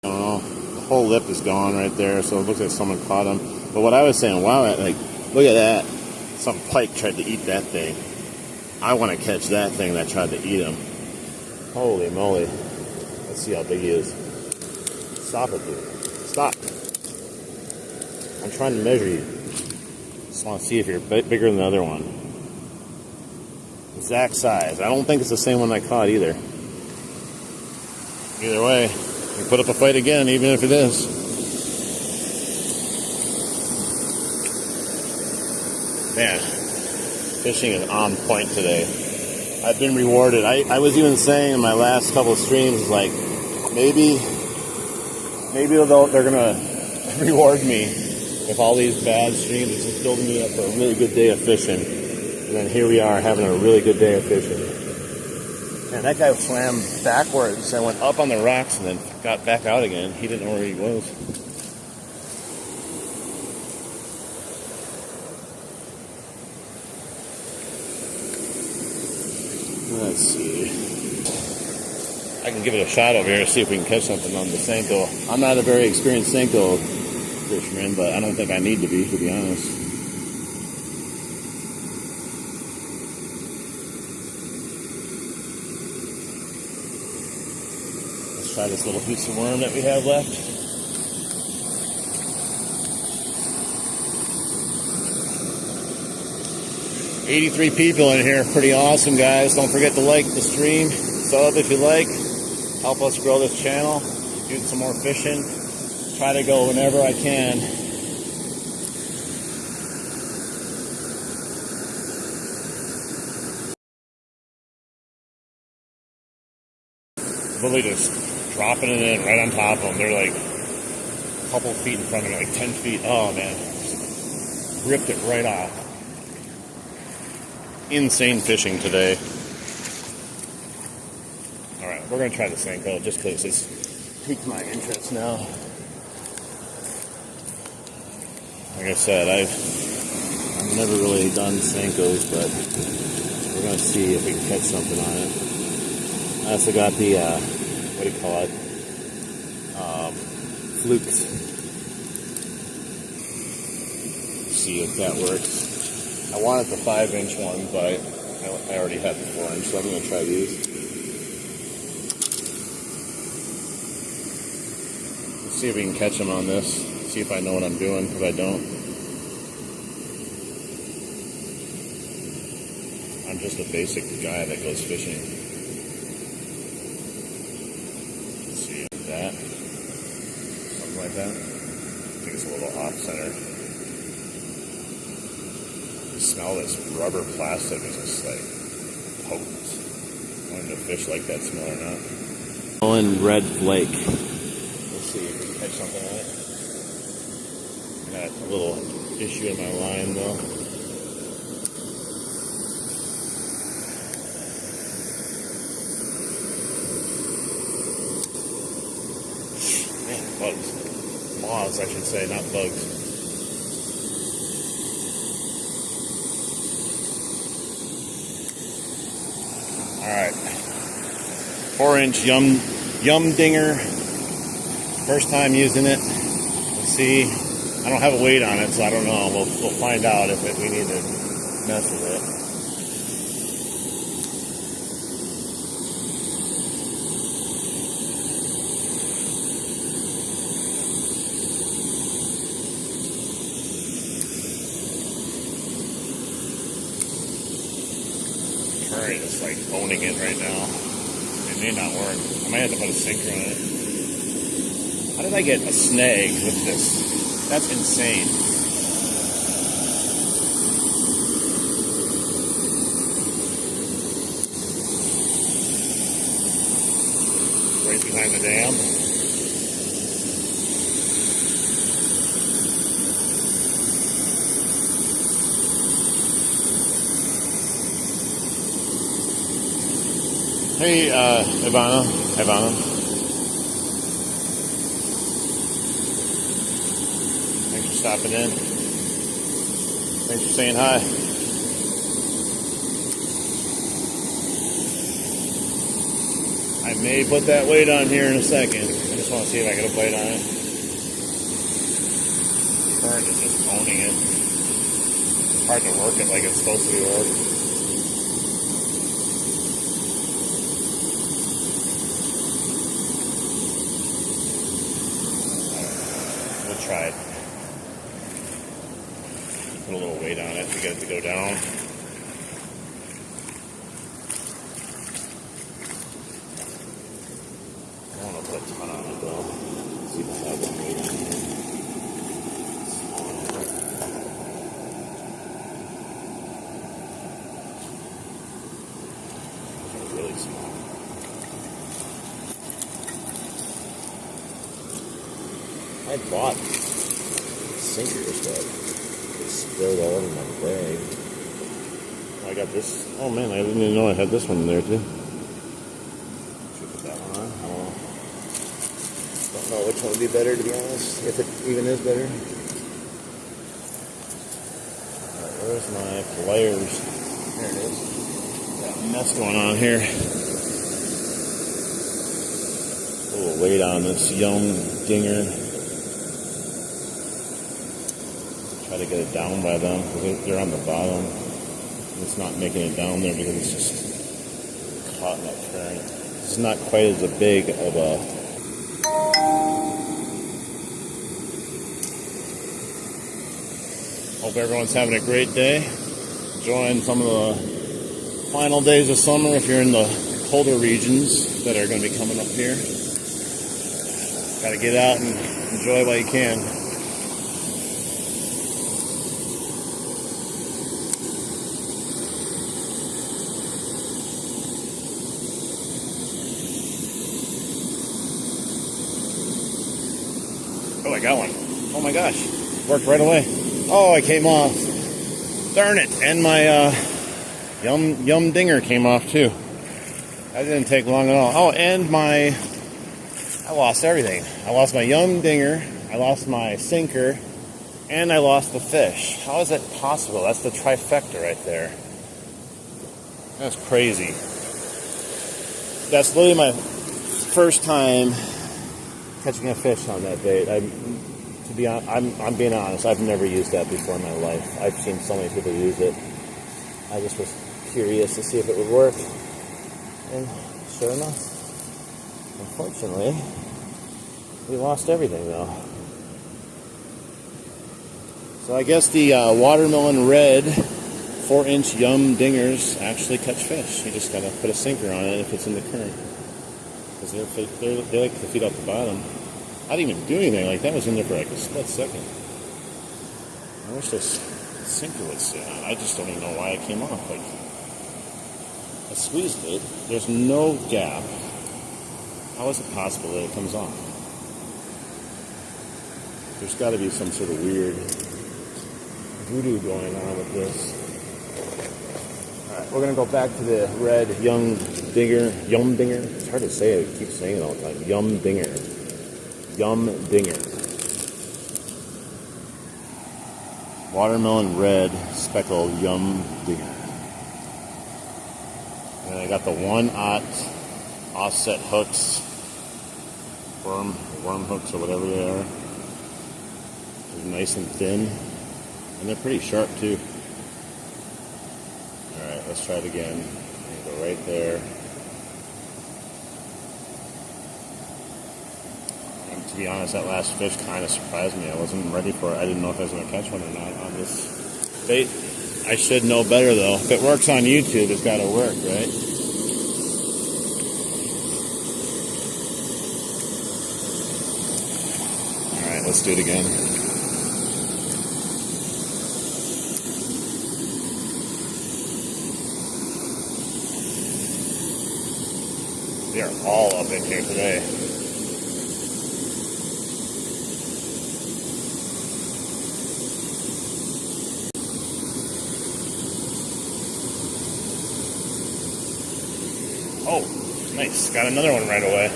Speaker 1: Oh, the whole lip is gone right there, so it looks like someone caught him. But what I was saying, wow, like, look at that. Some pike tried to eat that thing. I want to catch that thing that tried to eat him. Holy moly. Let's see how big he is. Stop it, dude. Stop. I'm trying to measure you. Just want to see if you're bigger than the other one. Exact size. I don't think it's the same one I caught either. Either way, we put up a fight again, even if it is. Man, fishing is on point today. I've been rewarded. I was even saying in my last couple of streams, like, maybe they're going to reward me. With all these bad streams, it's just building me up for a really good day of fishing. And then here we are having a really good day of fishing. And that guy swam backwards and went up on the rocks and then got back out again. He didn't know where he was. Let's see. I can give it a shot over here to see if we can catch something on the Senko. I'm not a very experienced Senko fisherman, but I don't think I need to be honest. Let's try this little piece of worm that we have left. $83 people in here. Pretty awesome, guys. Don't forget to like the stream. Sub if you like. Help us grow this channel. Do some more fishing. Try to go whenever I can. Literally just dropping it in right on top of them. They're like a couple feet in front of me, like 10 feet. Oh man, just ripped it right off. Insane fishing today. All right, we're gonna try the Senko just because it's piqued my interest now. Like I said, I've never really done Senkos, but we're going to see if we can catch something on it. I also got the, what do you call it, flukes. See if that works. I wanted the 5-inch one, but I already had the 4-inch, so I'm going to try these. Let's see if we can catch them on this. See if I know what I'm doing, because I don't. I'm just a basic guy that goes fishing. Let's see if that. Something like that. I think it's a little off center. smell this rubber plastic is just like potent. I wonder if fish like that smell or not. Mullen red flake. Let's see if we can catch something on it. Got a little issue in my line though. Man, bugs. Moths, I should say, not bugs. Alright, 4-inch yum dinger, first time using it. Let's see, I don't have a weight on it, so I don't know. We'll find out if we need to mess with it. Current is like owning it right now. It may not work. I might have to put a sinker on it. How did I get a snag with this? That's insane. Right behind the dam. Hey, Ivana. Thanks for stopping in. Thanks for saying hi. I may put that weight on here in a second. I just want to see if I get a bite on it. Current is just owning it. It's hard to work it like it's supposed to be worked. Try it. Put a little weight on it to get it to go down. I don't want to put a ton on it though. Let's see if I have one weight on here. It's really small. I bought sinkers, but it spilled all over my bag. I got this. Oh man, I didn't even know I had this one in there too. Should put that one on. Don't know which one would be better, to be honest, if it even is better. Alright, where's my pliers? There it is. Got a mess going on here. A little weight on this yum dinger. Try to get it down by them because they're on the bottom. It's not making it down there because it's just caught in that current. It's not quite as big of a. Hope everyone's having a great day. Enjoying some of the final days of summer if you're in the colder regions that are going to be coming up here. Got to get out and enjoy while you can. Oh, I got one. Oh my gosh. Worked right away. Oh, I came off. Darn it. And my yum dinger came off too. That didn't take long at all. Oh, and I lost everything. I lost my yum dinger, I lost my sinker, and I lost the fish. How is that possible? That's the trifecta right there. That's crazy. That's literally my first time catching a fish on that bait. I'm being honest. I've never used that before in my life. I've seen so many people use it. I just was curious to see if it would work, and sure enough, unfortunately, we lost everything though. So I guess the watermelon red 4-inch yum dingers actually catch fish. You just gotta put a sinker on it if it's in the current. Because they like to feed off the bottom. I didn't even do anything. Like, that was in there for like a split second. I wish this sinker would sit on. I just don't even know why it came off. Like, I squeezed it. There's no gap. How is it possible that it comes off? There's got to be some sort of weird voodoo going on with this. Alright, we're going to go back to the red Yumdinger. It's hard to say. I keep saying it all the time. Yumdinger. Watermelon red speckled Yumdinger. And I got the 1/0 offset hooks. Worm hooks or whatever they are. They're nice and thin. And they're pretty sharp too. Alright, let's try it again. Go right there. And to be honest, that last fish kind of surprised me. I wasn't ready for it. I didn't know if I was going to catch one or not on this bait. I should know better though. If it works on YouTube, it's got to work, right? Alright, let's do it again. They are all up in here today. Oh, nice. Got another one right away.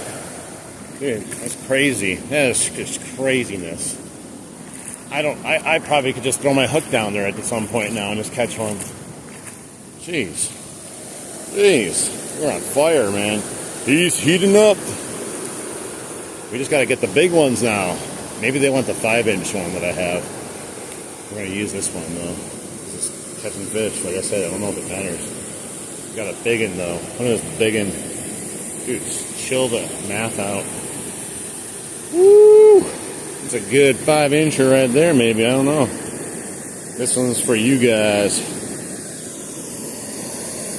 Speaker 1: Dude, that's crazy. That is just craziness. I probably could just throw my hook down there at some point now and just catch one. Jeez. You're on fire, man. He's heating up. We just got to get the big ones now. Maybe they want the 5-inch one that I have. We're going to use this one, though. Just catching fish. Like I said, I don't know if it matters. We got a big one, though. One of those big one. Dude, just chill the math out. Woo! It's a good 5-incher right there, maybe. I don't know. This one's for you guys.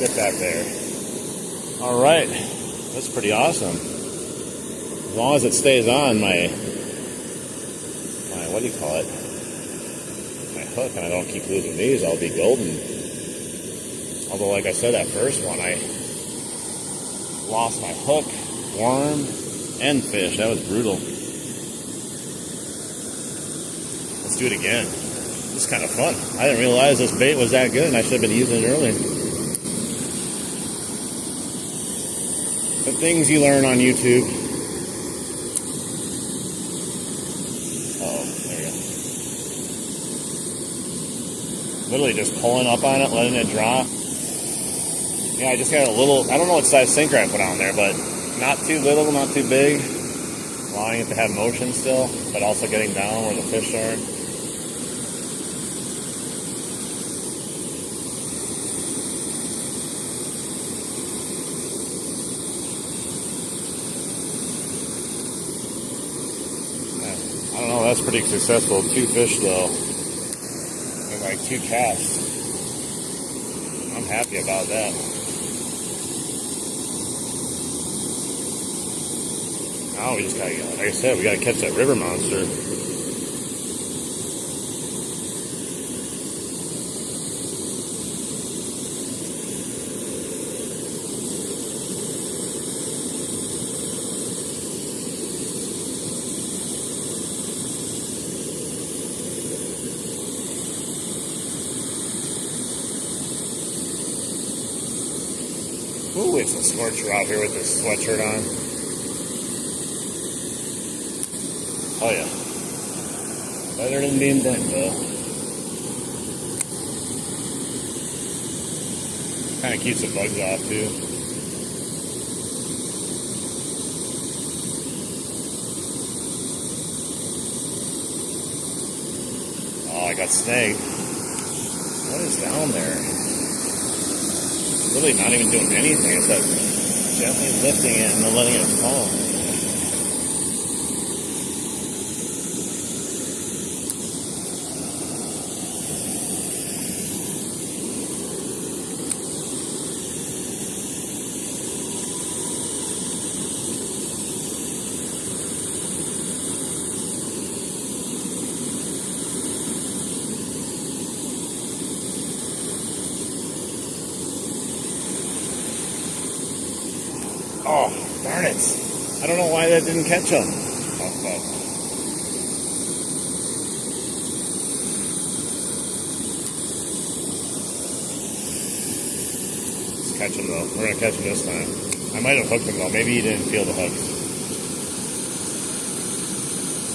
Speaker 1: Get that there. All right. That's pretty awesome. As long as it stays on my what do you call it? My hook, and I don't keep losing these, I'll be golden. Although, like I said, that first one, I lost my hook, worm, and fish. That was brutal. Let's do it again. This is kind of fun. I didn't realize this bait was that good, and I should have been using it earlier. The things you learn on YouTube. Oh, there you go. Literally just pulling up on it, letting it drop. Yeah, I just got a little, I don't know what size sinker I put on there, but not too little, not too big. Allowing it to have motion still, but also getting down where the fish are. I don't know, that's pretty successful. 2 fish though. And like 2 casts. I'm happy about that. Now we just gotta, like I said, we gotta catch that river monster. Ooh, it's a scorcher out here with this sweatshirt on. Oh yeah. Better than being burnt though. Kind of keeps the bugs off too. Oh, I got snagged. What is down there? Really not even doing anything except gently lifting it and then letting it fall. I don't know why that didn't catch him. Let's catch him though. We're gonna catch him this time. I might have hooked him though. Maybe he didn't feel the hooks.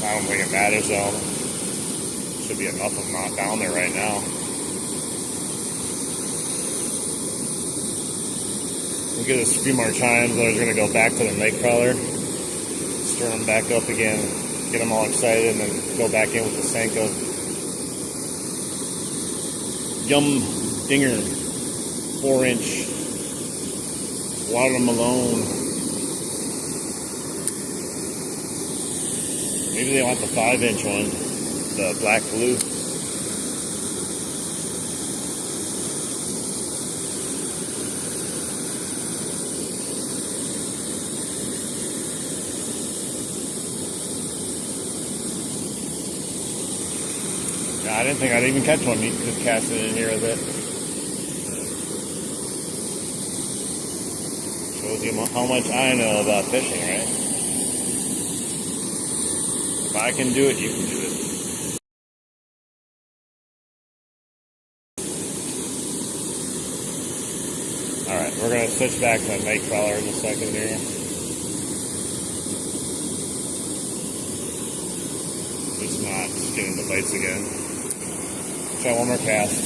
Speaker 1: I don't think it matters though. Should be enough of them not down there right now. We'll get us a few more chimes. Then we're going to go back to the night crawler, stir them back up again, get them all excited, and then go back in with the Senko. Yum dinger, 4-inch, watermelon. Maybe they want the 5-inch one, the black blue. I didn't think I'd even catch one. You just cast it in here a bit. Shows you how much I know about fishing, right? If I can do it, you can do it. Alright, we're going to switch back to a night crawler in a second here. Just not getting the bites again. Try one more cast.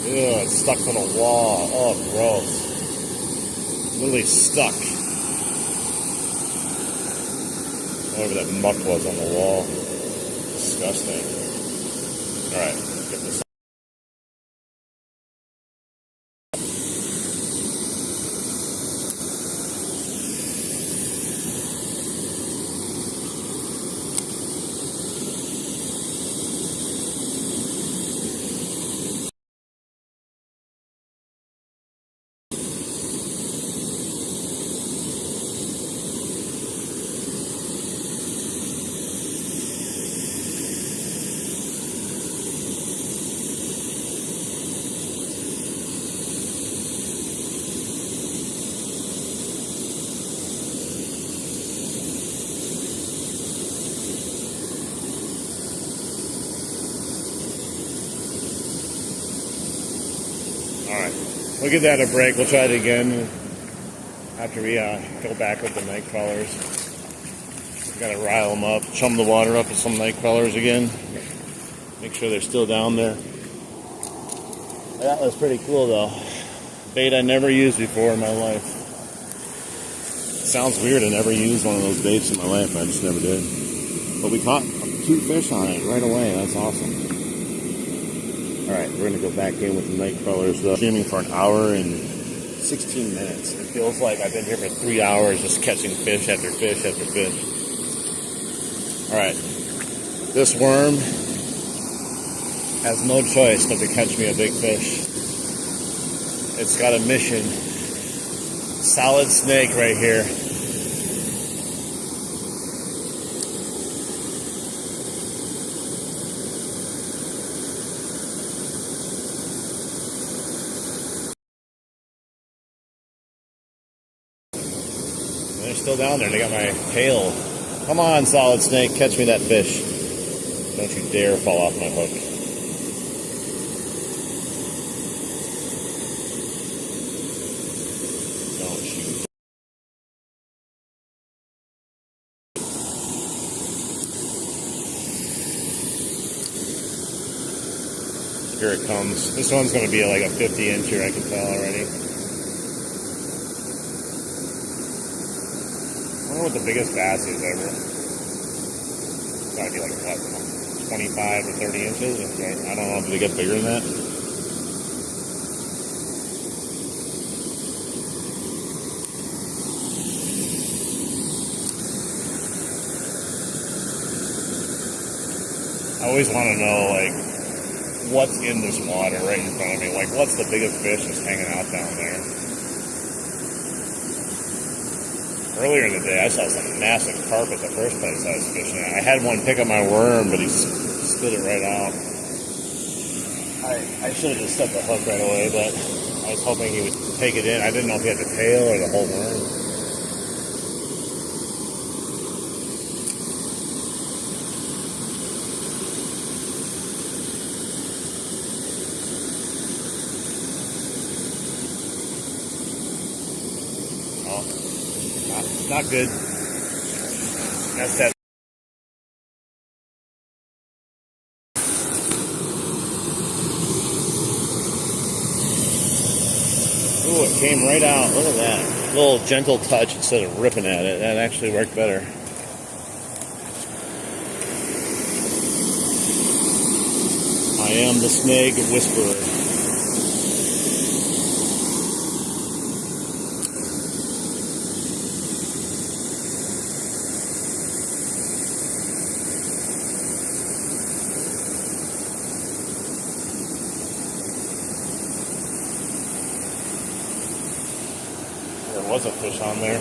Speaker 1: Ew, it's stuck to the wall. Oh, gross. Literally stuck. Whatever that muck was on the wall. Disgusting. Alright, get this. Alright, we'll give that a break. We'll try it again after we go back with the night crawlers. We gotta rile them up, chum the water up with some night crawlers again. Make sure they're still down there. That was pretty cool though. Bait I never used before in my life. It sounds weird, I never used one of those baits in my life. I just never did. But we caught 2 fish on it right away. That's awesome. Alright, we're going to go back in with the night crawlers. Streaming for an hour and 16 minutes. It feels like I've been here for 3 hours just catching fish after fish after fish. Alright, this worm has no choice but to catch me a big fish. It's got a mission. Solid snake right here. They're still down there. They got my tail. Come on, solid snake. Catch me that fish. Don't you dare fall off my hook. Don't you. Here it comes. This one's going to be like a 50-incher, I can tell already. I don't know what the biggest bass is ever. It's gotta be like, what, 25 or 30 inches? I don't know if they get bigger than that. I always want to know, like, what's in this water right in front of me. Like, what's the biggest fish that's hanging out down there? Earlier in the day, I saw some massive carp at the first place I was fishing at. I had one pick up my worm, but he spit it right out. I should have just set the hook right away, but I was hoping he would take it in. I didn't know if he had the tail or the whole worm. Oh, not good. That's that. Ooh, it came right out. Look at that. A little gentle touch instead of ripping at it. That actually worked better. I am the snag whisperer. There was a fish on there.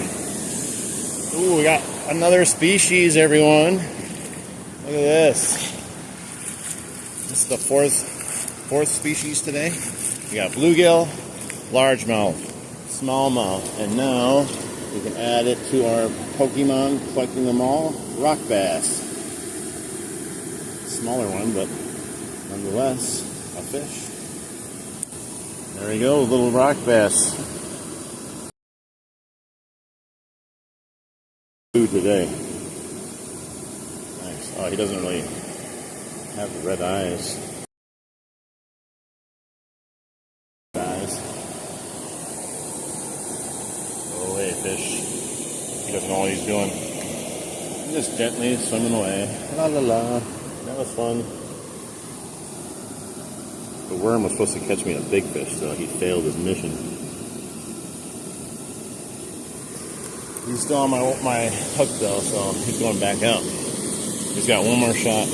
Speaker 1: Ooh, we got another species, everyone. Look at this. This is the fourth species today. We got bluegill, largemouth, smallmouth, and now we can add it to our Pokemon, collecting them all, rock bass. Smaller one, but nonetheless, a fish. There we go, little rock bass. Food today. Nice. Oh, he doesn't really have the red eyes. Go away, fish. He doesn't know what he's doing. He's just gently swimming away. La la la. That was fun. The worm was supposed to catch me a big fish, so he failed his mission. He's still on my hook though, so he's going back out. He's got one more shot.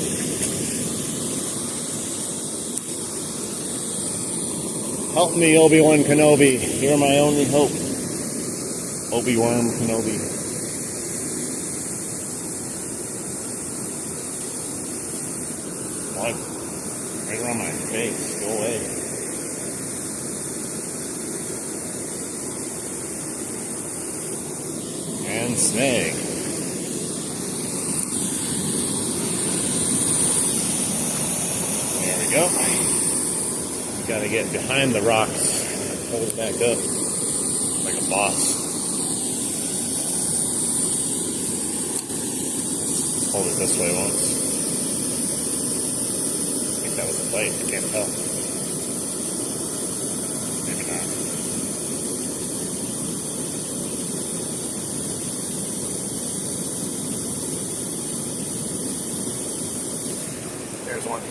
Speaker 1: Help me, Obi-Wan Kenobi. You're my only hope. Obi-Wan Kenobi. What? Right around my face. Go away. And snag. There we go. You gotta get behind the rocks and pull it back up like a boss. Hold it this way once. I think that was a bite. I can't tell. Maybe not. There's one.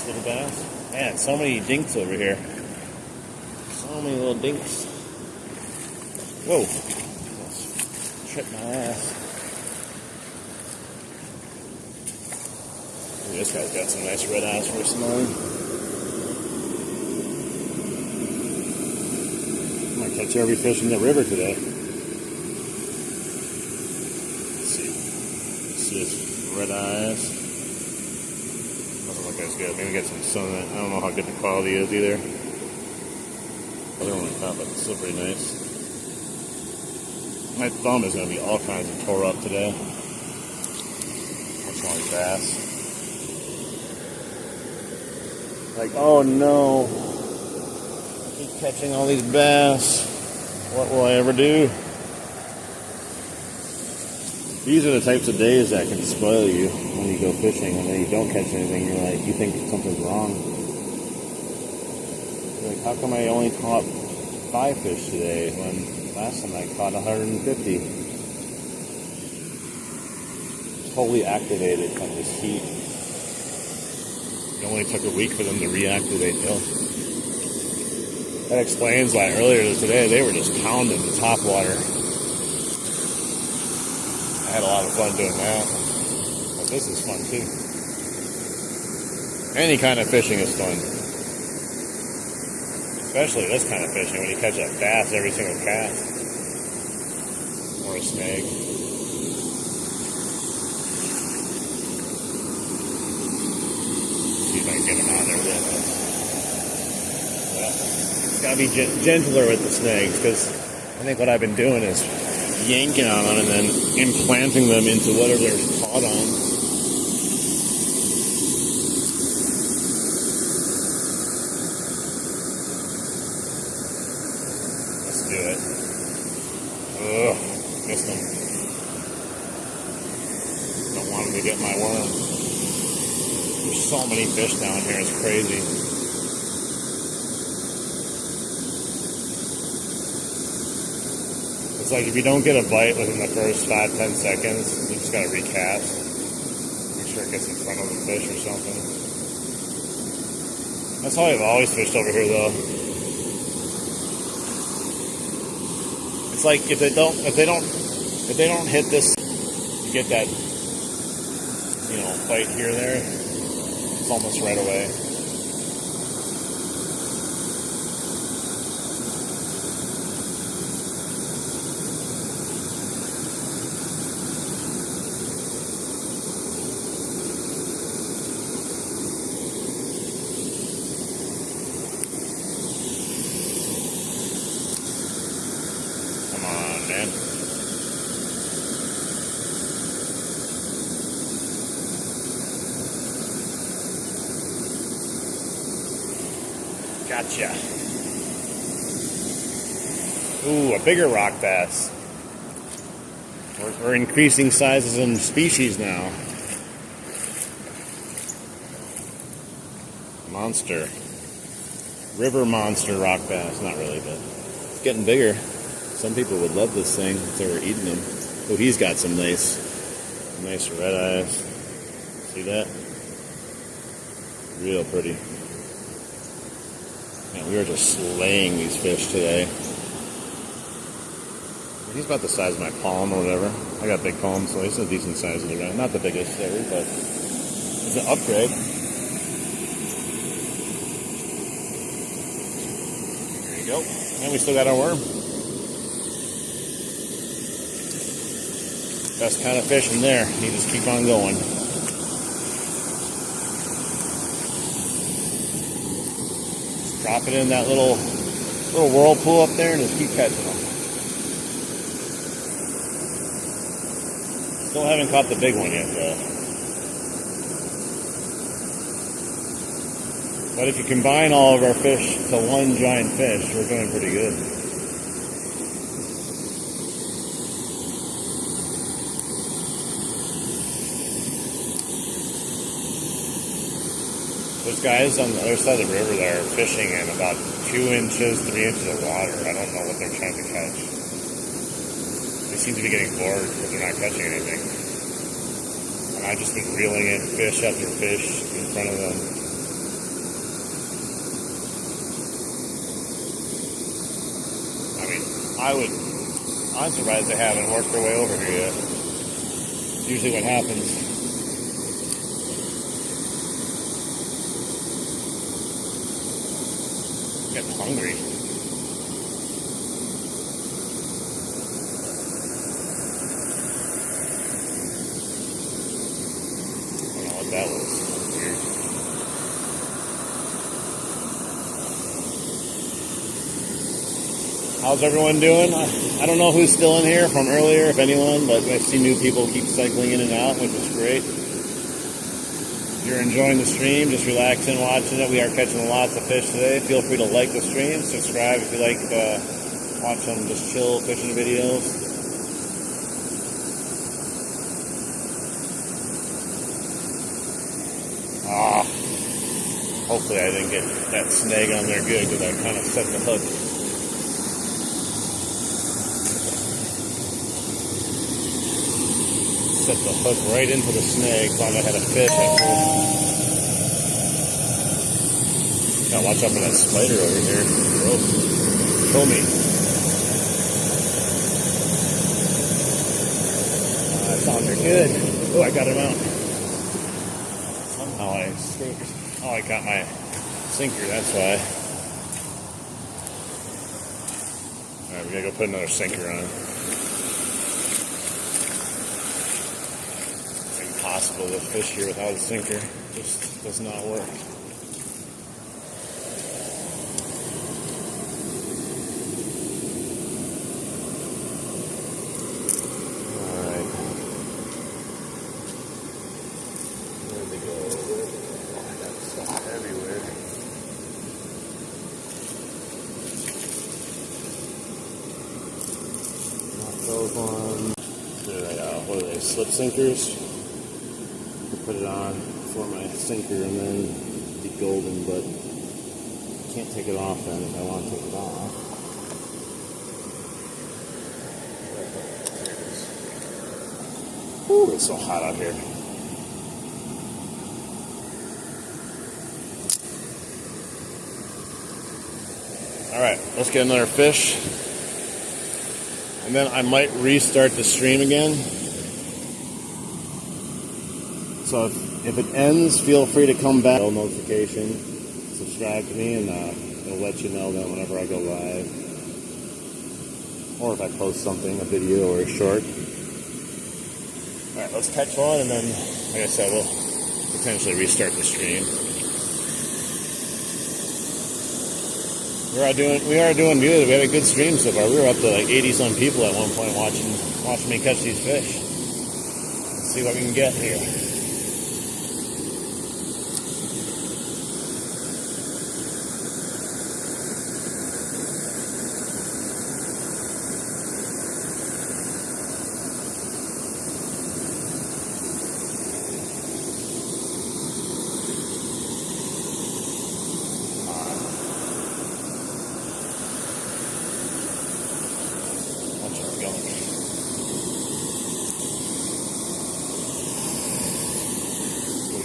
Speaker 1: Little bass. Man, so many dinks over here. So many little dinks. Whoa. Almost tripped my ass. Ooh, this guy's got some nice red eyes for a smile. Might catch every fish in the river today. Let's see. See his red eyes. Doesn't look as good. Maybe get some sun in it. I don't know how good the quality is either. Other one I thought looked still pretty nice. My thumb is going to be all kinds of tore up today. That's only bass. Like, oh no. I keep catching all these bass. What will I ever do? These are the types of days that can spoil you when you go fishing, and then you don't catch anything. You're like, you think something's wrong. You're like, how come I only caught 5 fish today when last time I caught 150? Totally activated from this heat. It only took a week for them to reactivate. That explains why earlier today they were just pounding the top water. I had a lot of fun doing that. But this is fun too. Any kind of fishing is fun. Especially this kind of fishing when you catch a bass every single cast. Or a snag. See see if I can get them out of there with it. Well, it's got to be gentler with the snags, because I think what I've been doing is yanking on them and then implanting them into whatever they're caught on. Let's do it. Ugh, missed them. Don't want them to get my worm. There's so many fish down here, it's crazy. It's like if you don't get a bite within the first 5-10 seconds, you just gotta recast. Make sure it gets in front of the fish or something. That's how I've always fished over here, though. It's like if they don't hit this, you get that, bite here or there. It's almost right away. Come on, man. Gotcha. Ooh, a bigger rock bass. We're increasing sizes and species now. Monster. River monster rock bass. Not really, but it's getting bigger. Some people would love this thing if they were eating them. Oh, he's got some nice red eyes. See that? Real pretty. Man, we are just slaying these fish today. He's about the size of my palm or whatever. I got big palms, so he's a decent size of the round. Not the biggest ever, but it's an upgrade. There you go. And we still got our worm. Best kind of fish in there. You just keep on going. Just drop it in that little whirlpool up there and just keep catching them. Still haven't caught the big one yet, though. But if you combine all of our fish to one giant fish, we're doing pretty good. Those guys on the other side of the river that are fishing in about 2 inches, 3 inches of water. I don't know what they're trying to catch. They seem to be getting bored because they're not catching anything. And I've just been reeling in fish after fish in front of them. I mean, I'm surprised they haven't worked their way over here yet. It's usually what happens. I'm getting hungry. That was weird. How's everyone doing? I don't know who's still in here from earlier, if anyone, but I see new people keep cycling in and out, which is great. If you're enjoying the stream, just relaxing, watching it. We are catching lots of fish today. Feel free to like the stream, subscribe if you like watch some just chill fishing videos. Hopefully I didn't get that snag on there good because I kind of set the hook. Set the hook right into the snag. Thought I had a fish at first. Gotta watch out for that spider over here. Gross. Show me. That sounds good. Oh, I got him out. Somehow I escaped. Oh, I got my sinker, that's why. Alright, we gotta go put another sinker on. It's impossible to fish here without a sinker. It just does not work. Alright. Where'd they go? Oh, I got stuff everywhere. Not those ones. What are they, slip sinkers? I put it on for my sinker and then be golden, but I can't take it off then if I want to take it off. Ooh, it's so hot out here. Alright, let's get another fish. And then I might restart the stream again. So if it ends, feel free to come back. Bell notification, subscribe to me, and it'll let you know that whenever I go live. Or if I post something, a video or a short. Alright, let's catch one, and then, like I said, we'll potentially restart the stream. We are doing good. We had a good stream so far. We were up to like 80-some people at one point watching me catch these fish. Let's see what we can get here.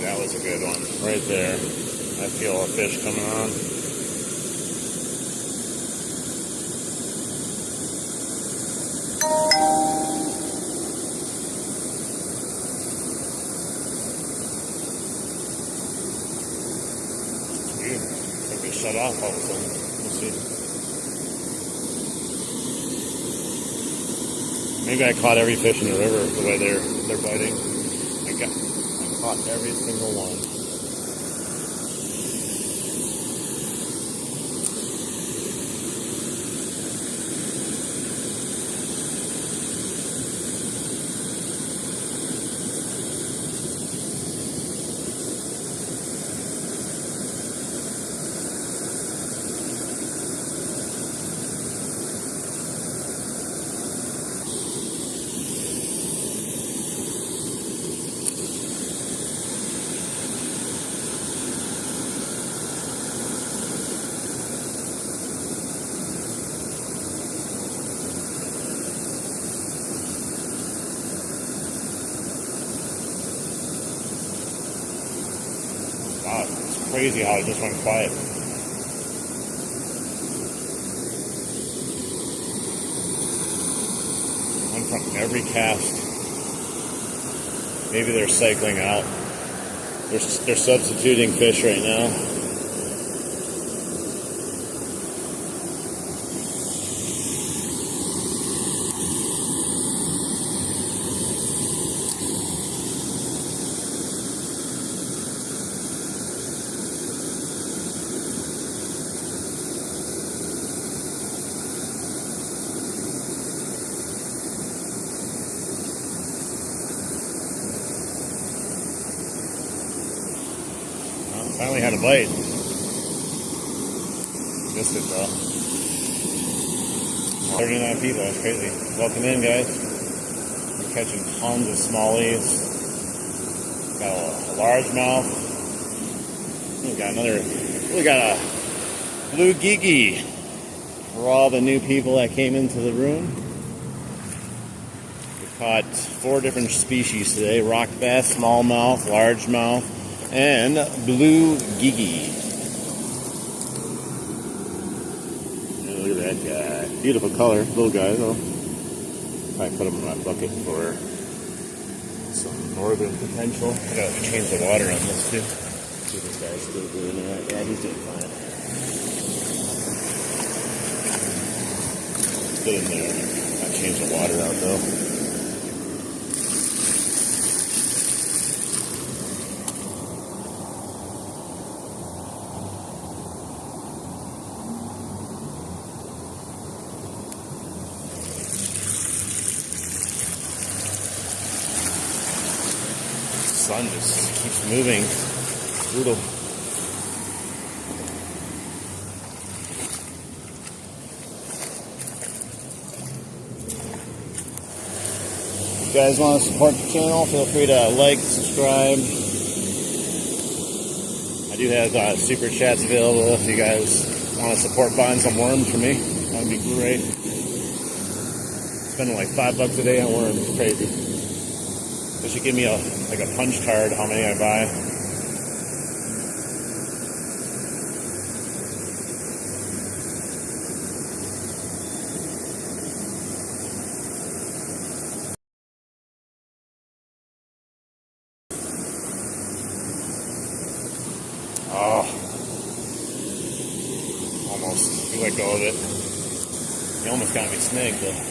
Speaker 1: That was a good one right there. I feel a fish coming on. Dude, I think they shut off all of a sudden. Let's see. Maybe I caught every fish in the river the way they're biting. I caught every single one. Wow, it's crazy how it just went quiet. One from every cast. Maybe they're cycling out. They're substituting fish right now. Finally had a bite. Missed it though. 39 people, that's crazy. Welcome in, guys. We're catching tons of smallies. Got a largemouth. We got a blue geeky for all the new people that came into the room. We caught 4 different species today: rock bass, smallmouth, largemouth, and blue geeky. And look at that guy. Beautiful color. Little guy though. Probably put him in my bucket for some northern potential. I gotta change the water on this too. See if this guy's still doing it. Yeah, he's doing fine. Good in there. I changed the water out though. sun just keeps moving. Brutal. If you guys want to support the channel, feel free to like, subscribe. I do have super chats available if you guys want to support buying some worms for me. That would be great. Spending like $5 a day on worms. It's crazy. They should give me a punch card how many I buy. Oh, almost. We let go of it. He almost got me snagged though.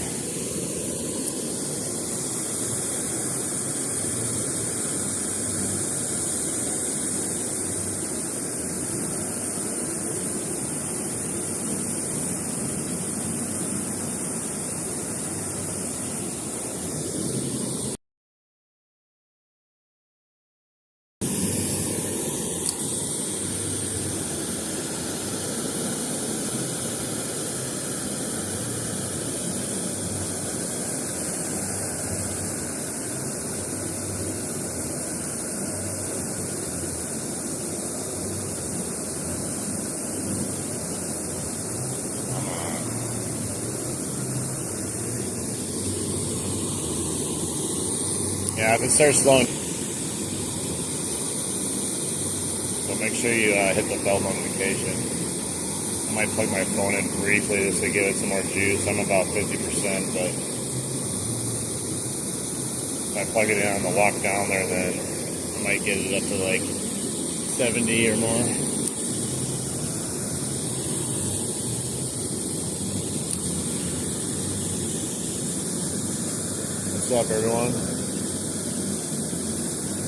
Speaker 1: Yeah, if it starts slowing, so make sure you hit the bell notification. I might plug my phone in briefly just to give it some more juice. I'm about 50%, but if I plug it in on the walk down there, then I might get it up to like 70 or more. What's up, everyone?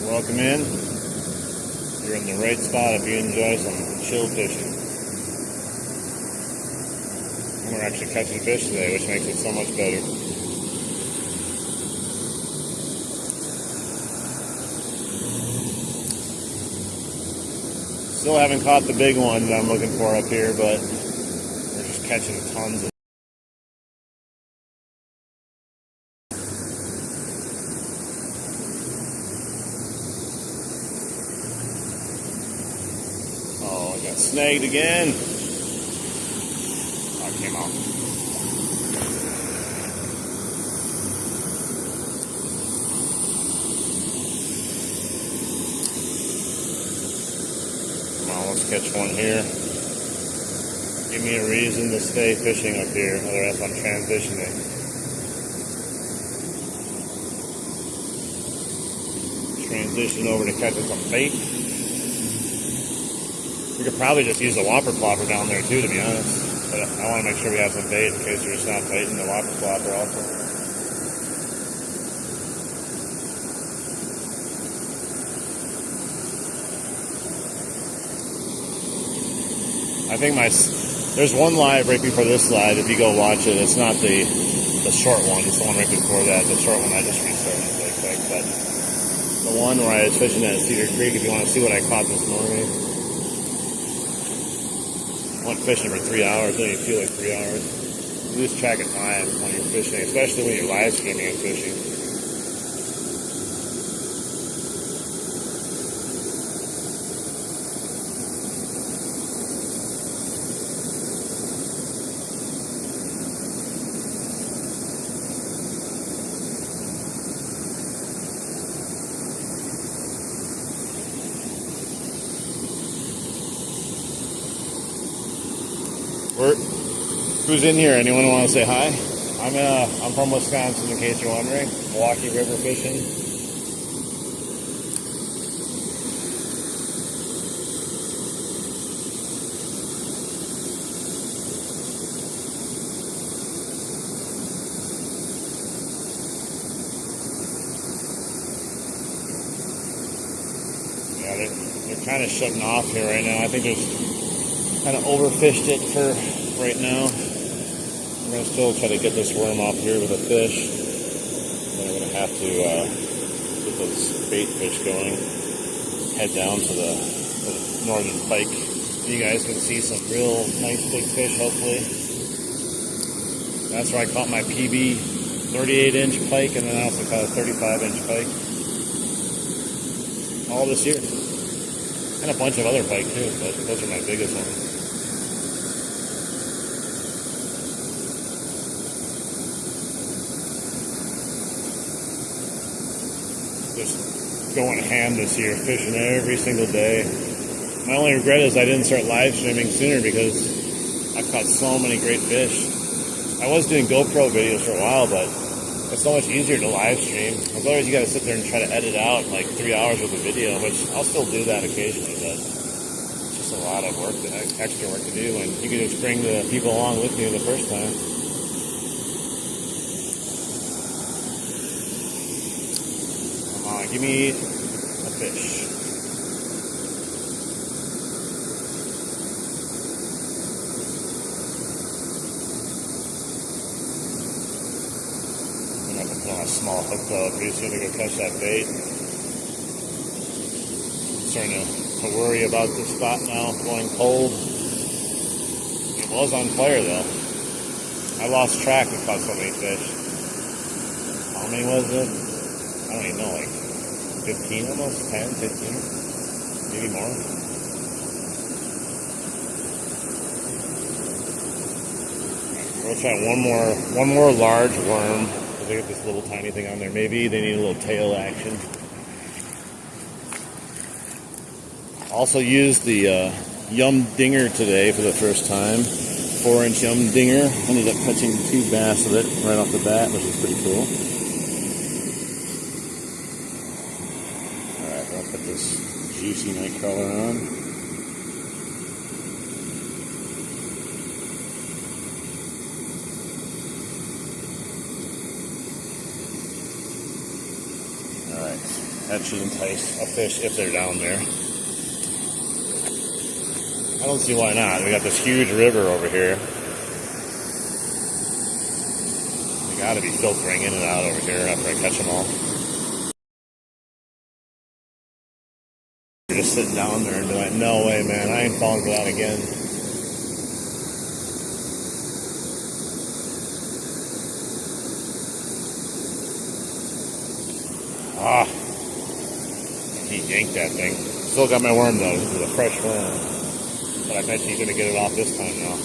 Speaker 1: Welcome in. You're in the right spot if you enjoy some chill fishing. And we're actually catching fish today, which makes it so much better. Still haven't caught the big one that I'm looking for up here, but we're just catching tons of. Oh, I got snagged again. Oh, it came out. Come on, let's catch one here. Give me a reason to stay fishing up here, otherwise I'm transitioning. Transition over to catching some bait. We could probably just use the whopper plopper down there too, to be honest. But I want to make sure we have some bait in case we're just not biting the whopper plopper also. I think there's one live right before this live. If you go watch it, it's not the short one. It's the one right before that. The short one I just restarted really quick. But the one where I was fishing at Cedar Creek, if you want to see what I caught this morning. I went fishing for 3 hours. Don't even feel like 3 hours. You lose track of time when you're fishing, especially when you're live streaming and fishing. Who's in here? Anyone want to say hi? I'm from Wisconsin, in case you're wondering. Milwaukee River fishing. Yeah, they're kind of shutting off here right now. I think there's kind of overfished it for right now. I'm going to still try to get this worm off here with a fish. Then I'm going to have to get those bait fish going. Head down to the northern pike. You guys can see some real nice big fish, hopefully. That's where I caught my PB 38-inch pike, and then I also caught a 35-inch pike. All this year. And a bunch of other pike too, but those are my biggest ones. Just going ham this year, fishing every single day. My only regret is I didn't start live streaming sooner because I've caught so many great fish. I was doing GoPro videos for a while, but it's so much easier to live stream. Otherwise, you got to sit there and try to edit out like 3 hours worth of video, which I'll still do that occasionally, but it's just a lot of work, extra work to do, and you can just bring the people along with you the first time. Come on, give me a fish. On a small hook though, pretty soon to go catch that bait. I'm starting to worry about the spot now, going cold. It was on fire though. I lost track. We caught so many fish. How many was it? I don't even know, like 15 almost? 10, 15? Maybe more. We'll try one more large worm. They got this little tiny thing on there. Maybe they need a little tail action. Also used the Yum Dinger today for the first time. 4-inch Yum Dinger. Ended up catching 2 bass with it right off the bat, which is pretty cool. Alright, I'll put this juicy night crawler on. Alright, that should entice a fish if they're down there. I don't see why not. We got this huge river over here. They gotta be filtering in and out over here after I catch them all. They're just sitting down there and be like, no way, man, I ain't falling for that again. Ah, he yanked that thing. Still got my worm though. This is a fresh worm. But I bet he's going to get it off this time now.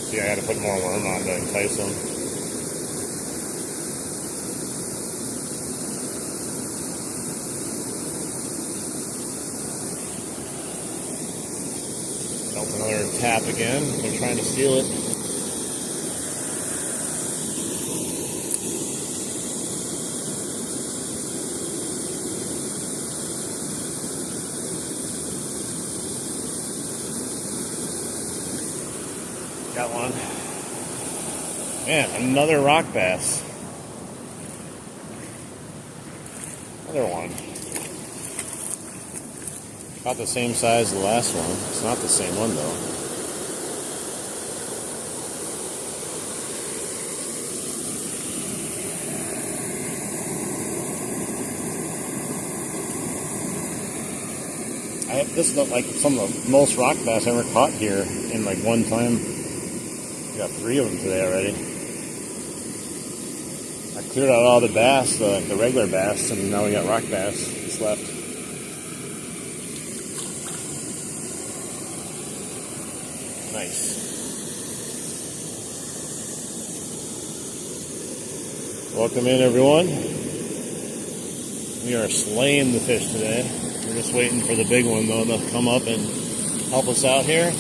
Speaker 1: See, I had to put more worm on to entice him. Felt another tap again. They're trying to steal it. Got one. Man, another rock bass. Another one. About the same size as the last one. It's not the same one though. This is like some of the most rock bass I ever caught here in like one time. Got 3 of them today already. I cleared out all the bass, the regular bass, and now we got rock bass that's left. Nice. Welcome in, everyone. We are slaying the fish today. We're just waiting for the big one, though, to come up and help us out here.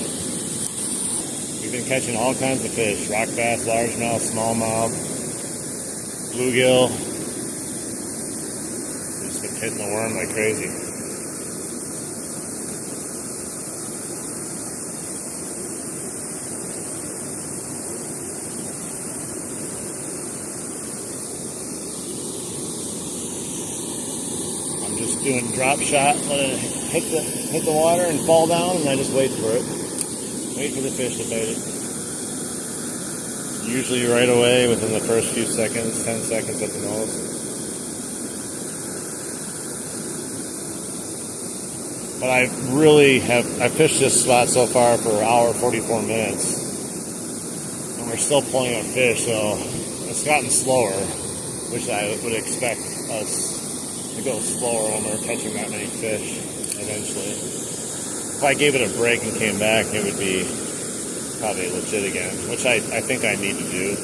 Speaker 1: We've been catching all kinds of fish. Rock bass, largemouth, smallmouth, bluegill. Just been hitting the worm like crazy. I'm just doing drop shot, let it hit the water and fall down, and I just wait for it. Wait for the fish to bite it. Usually right away within the first few seconds, 10 seconds at the most. But I fished this spot so far for an hour, 44 minutes. And we're still pulling up fish, so it's gotten slower, which I would expect us to go slower when we're catching that many fish eventually. If I gave it a break and came back, it would be probably legit again, which I think I need to do.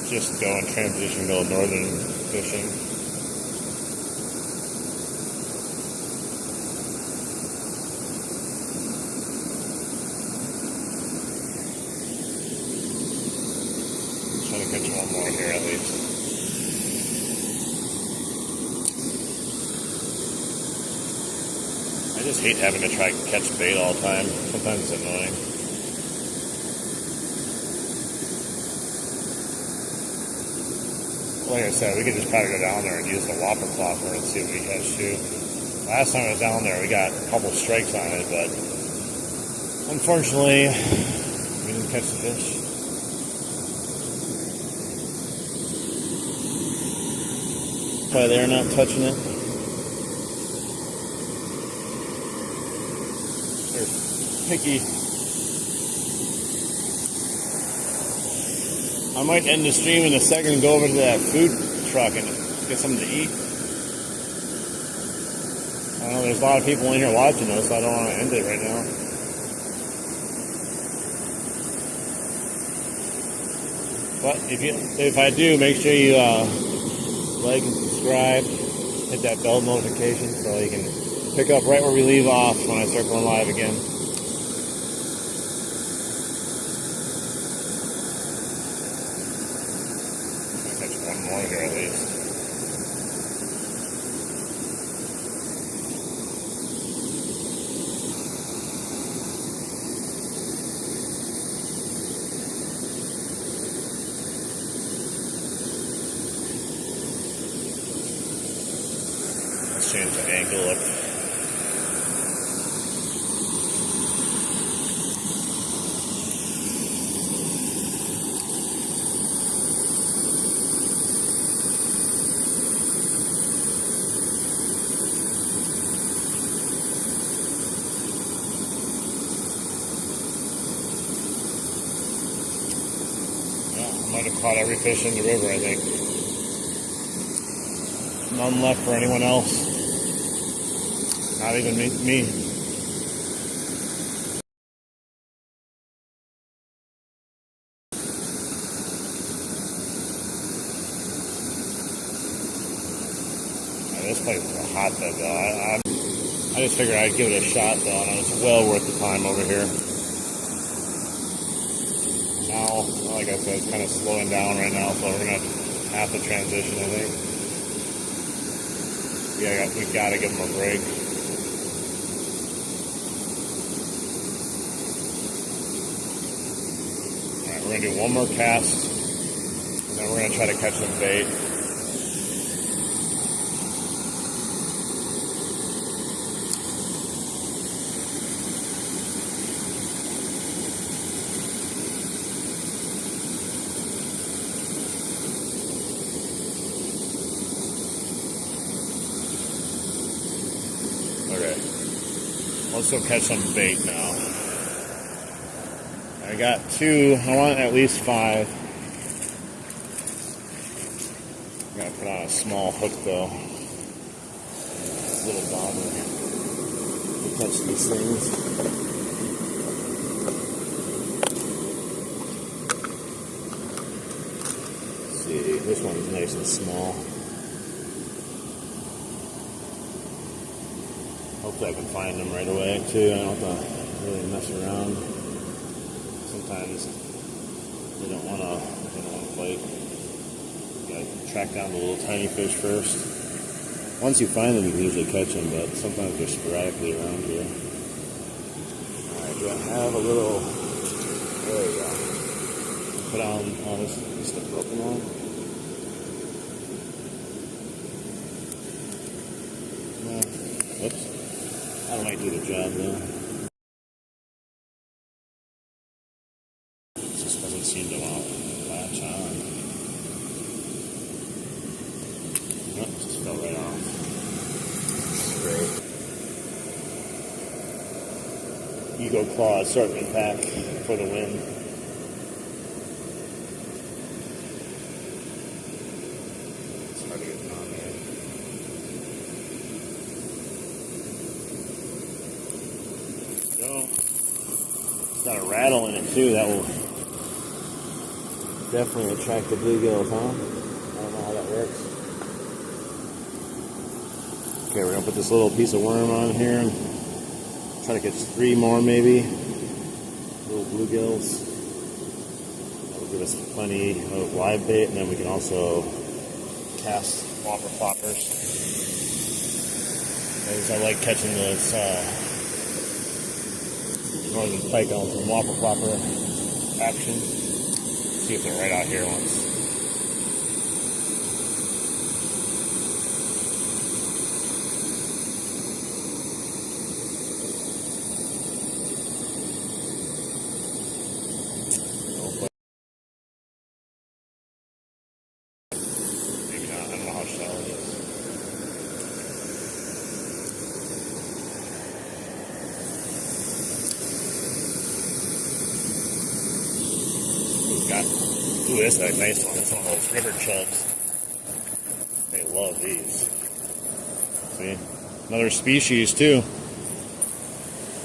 Speaker 1: Just go and transition, go northern fishing. Trying to catch one more here at least. I just hate having to try to catch bait all the time. Sometimes it's annoying. Like I said, we could just probably go down there and use the whopper clopper and see what we catch too. Last time I was down there, we got a couple strikes on it, but unfortunately, we didn't catch the fish. Probably they're not touching it. They're picky. I might end the stream in a second and go over to that food truck and get something to eat. I know there's a lot of people in here watching us, so I don't want to end it right now. But if I do, make sure you like and subscribe, hit that bell notification so you can pick up right where we leave off when I start going live again. I'll catch one more here at least. Change the angle up. Yeah, I might have caught every fish in the river, I think. None left for anyone else. Not even me. This place is a hotbed though. I just figured I'd give it a shot though, and it's well worth the time over here. Now, like I said, it's kind of slowing down right now, so we're gonna have to transition, I think. Yeah, we gotta give them a break. We're going to do one more cast, and then we're going to try to catch some bait. Okay, let's go catch some bait now. I got 2. I want at least 5. I'm gonna put on a small hook though. Little bobber to catch these things. Let's see, this one's nice and small. Hopefully I can find them right away too. I don't have to really mess around. Sometimes they don't want to fight. You gotta track down the little tiny fish first. Once you find them, you can usually catch them, but sometimes they're sporadically around here. Alright, do I have a little... There we go. Put on... Oh, this is the broken one. Whoops. That might do the job, though. Doesn't seem to want to latch on. Nope, just fell right off. Great. go claw is starting to pack for the wind. It's hard to get on there. Go. It's got a rattle in it too. That will definitely attract the bluegills, huh? I don't know how that works. Okay, we're gonna put this little piece of worm on here and try to catch 3 more maybe. Little bluegills. That'll give us plenty of live bait, and then we can also cast whopper ploppers. I like catching this northern pike on some whopper plopper action. See if they're right out here once. Maybe not. I don't know how shallow it is. Ooh, this is a nice one. It's one of those river chubs. They love these. See? Another species too.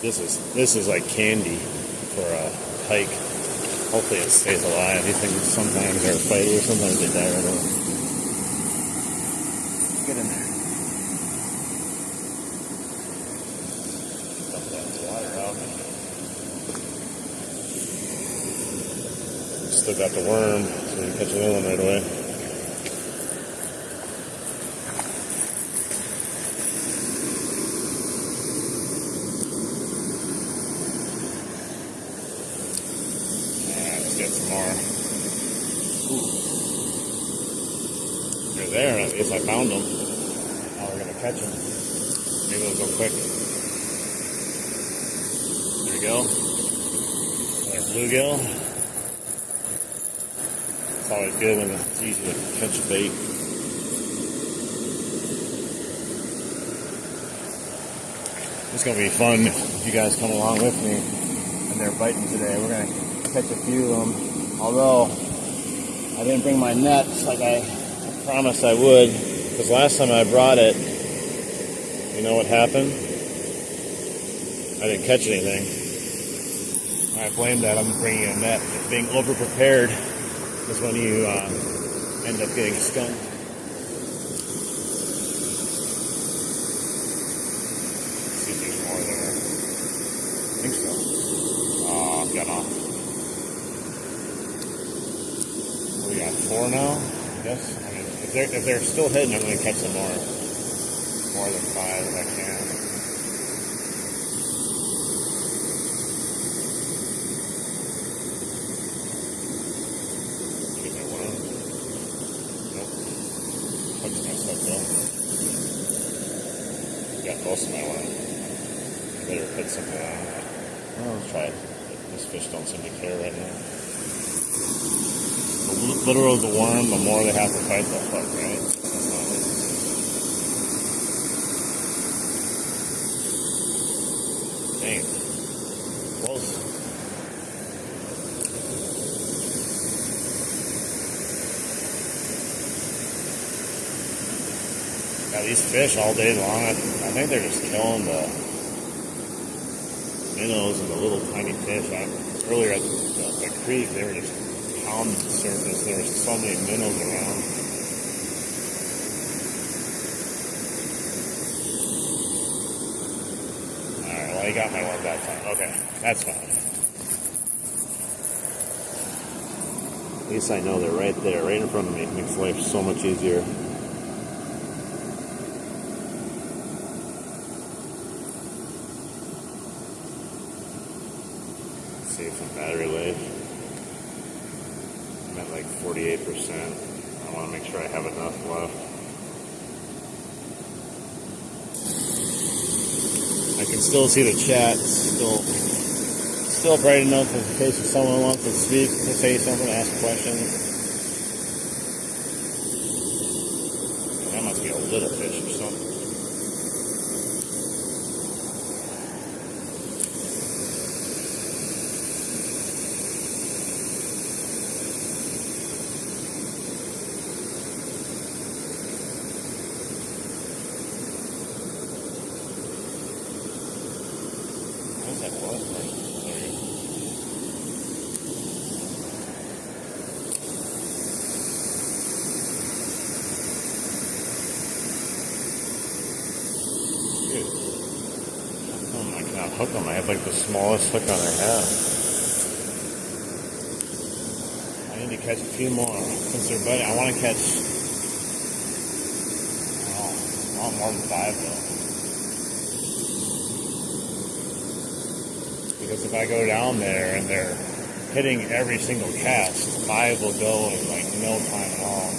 Speaker 1: This is like candy for a pike. Hopefully it stays alive. These things sometimes are fighters, sometimes they die right away. Get in there. Dump that water out. Still got the worm, so we can catch another one right away. Alright, let's get some more. Ooh. They're there, at least I found them. Now we're going to catch them. Maybe they'll go quick. There we go. Another bluegill. It's always good when it's easy to catch bait. It's going to be fun if you guys come along with me and they're biting today. We're going to catch a few of them. Although I didn't bring my nets like I promised I would, because last time I brought it, you know what happened? I didn't catch anything. I blame that. I'm bringing a net. Being over-prepared is when you end up getting skunked. Let's see if there's more there. I think so. Oh, I've got off. We got 4 now, I guess. I mean, if they're still hidden, I'm going to catch some more than 5 if I can. Got most of my worm. I better put some on. Well, let's try it. These fish don't seem to care right now. The littler the worm, the more they have to fight the hook, right? That's not it. Dang. Close. Yeah, these fish all day long, I think they're just killing the minnows and the little tiny fish. Earlier at the creek, they were just pounding the surface. There were so many minnows around. Alright, well, you got my worm that time. Okay, that's fine. At least I know they're right there, right in front of me. It makes life so much easier. Save some battery life. I'm at like 48%. I want to make sure I have enough left. I can still see the chat. Still bright enough in case if someone wants to speak, to say something, ask questions. That must be a little fish or something. Like what? There we go. Dude. Oh my god, hook them. I have like the smallest hook on I have. I need to catch a few more since they're biting. I want to catch a lot more than 5 though. Because if I go down there and they're hitting every single cast, 5 will go in like no time at all.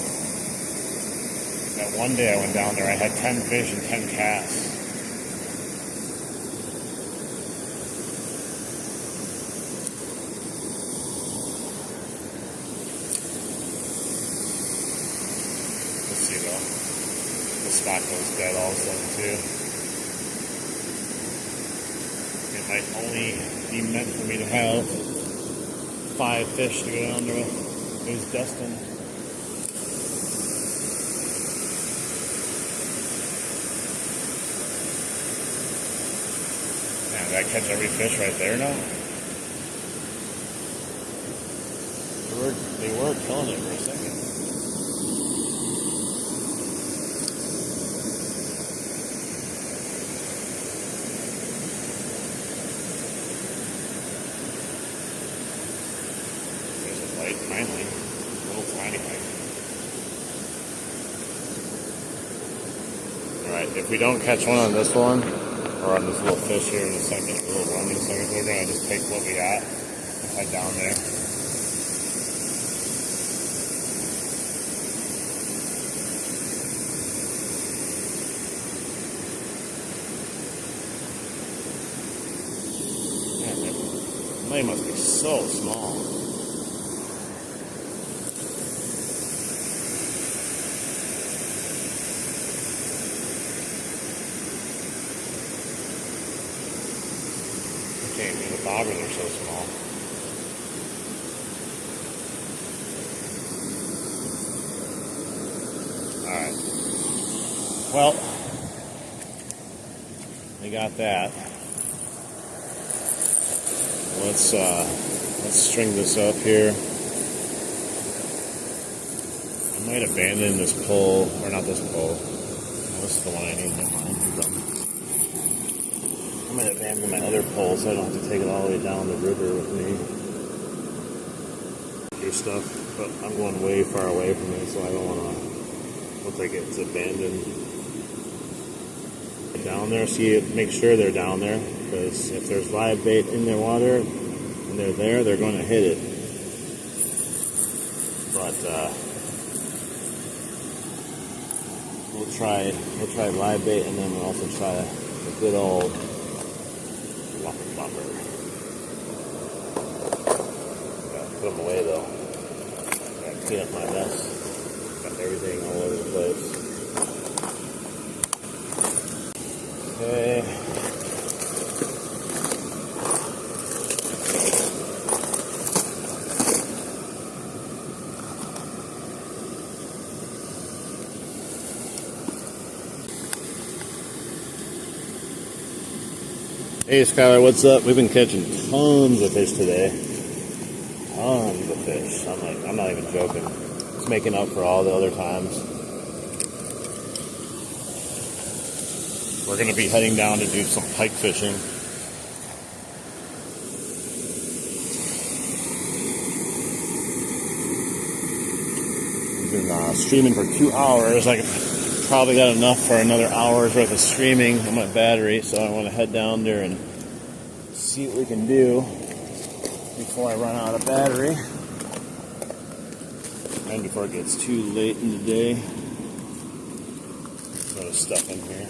Speaker 1: That one day I went down there, I had 10 fish and 10 casts. Let's see though. The spot goes dead all of a sudden too. It might only be meant for me to have 5 fish to go down there with. It was Dustin. Man, did I catch every fish right there now? They were killing it for a second. Finally, little tiny pike. Alright, if we don't catch one on this one, or on this little fish here in a second, a little running second, we're going to just take what we got and head down there. Man, that lane must be so small. I mean, the bobbers are so small. Alright. Well, we got that. Let's string this up here. I might abandon this pole, or not this pole. No, this is the one I need. Never mind. I'm going to abandon my other pole so I don't have to take it all the way down the river with me. Do stuff, but I'm going way far away from it, so I don't want to look like it's abandoned. Down there, see, make sure they're down there, because if there's live bait in their water and they're there, they're going to hit it. But we'll try live bait, and then we'll also try a good old bumper. Gotta put them away though. Gotta clean up my mess. Got everything all over the place. Okay. Hey Skylar, what's up? We've been catching tons of fish today. Tons of fish. I'm not even joking. It's making up for all the other times. We're going to be heading down to do some pike fishing. We've been streaming for 2 hours. I probably got enough for another hour's worth of streaming on my battery, so I want to head down there and see what we can do before I run out of battery and before it gets too late in the day. Throw stuff in here.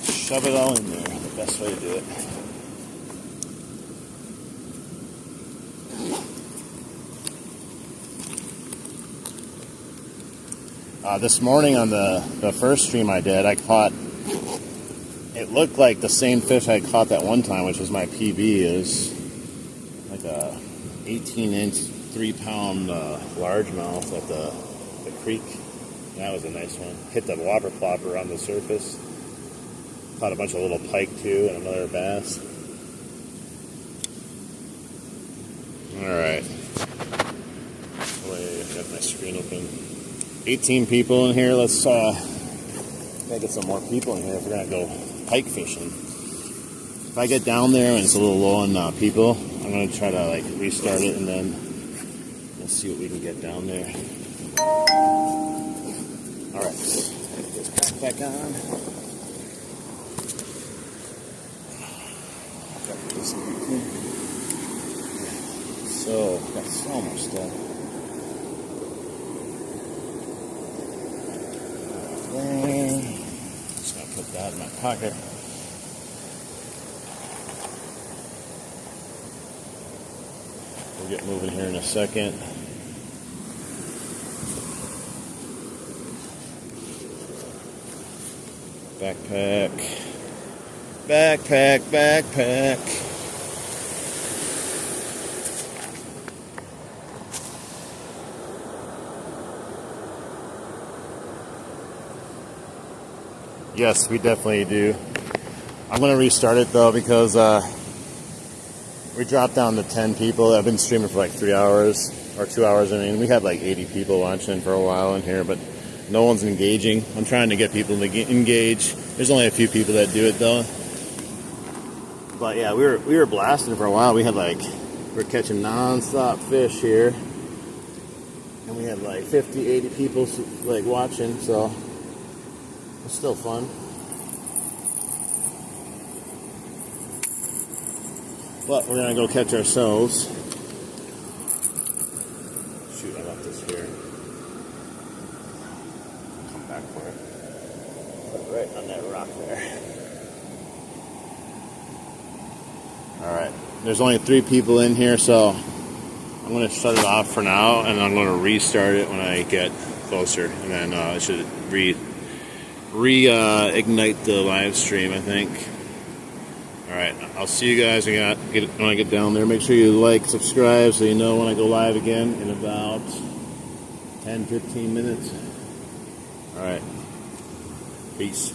Speaker 1: Just shove it all in there, the best way to do it. This morning on the first stream I did, I caught, it looked like the same fish I caught that one time, which is my PB, is like a 18-inch, 3-pound largemouth at the creek. That was a nice one. Hit the water plopper on the surface. Caught a bunch of little pike too, and another bass. Alright. I got my screen open. 18 people in here. Let's gotta get some more people in here if we're gonna go pike fishing. If I get down there and it's a little low on people, I'm gonna try to like restart it and then let's see what we can get down there. Alright. Get this backpack on. So, got so much stuff. Just gonna put that in my pocket. We'll get moving here in a second. Backpack. Backpack, backpack. Yes, we definitely do. I'm going to restart it though because we dropped down to 10 people. I've been streaming for like 3 hours or 2 hours. I mean, we had like 80 people watching for a while in here, but no one's engaging. I'm trying to get people to engage. There's only a few people that do it though. But yeah, we were blasting for a while. We were catching non-stop fish here, and we had like 50, 80 people like watching. So it's still fun. But we're gonna go catch ourselves. Shoot, I left this here. Come back for it. Right on that rock there. Alright, there's only 3 people in here, so I'm going to shut it off for now, and I'm going to restart it when I get closer, and then it should reignite the live stream, I think. Alright, I'll see you guys when I get down there. Make sure you like, subscribe, so you know when I go live again in about 10-15 minutes. Alright, peace.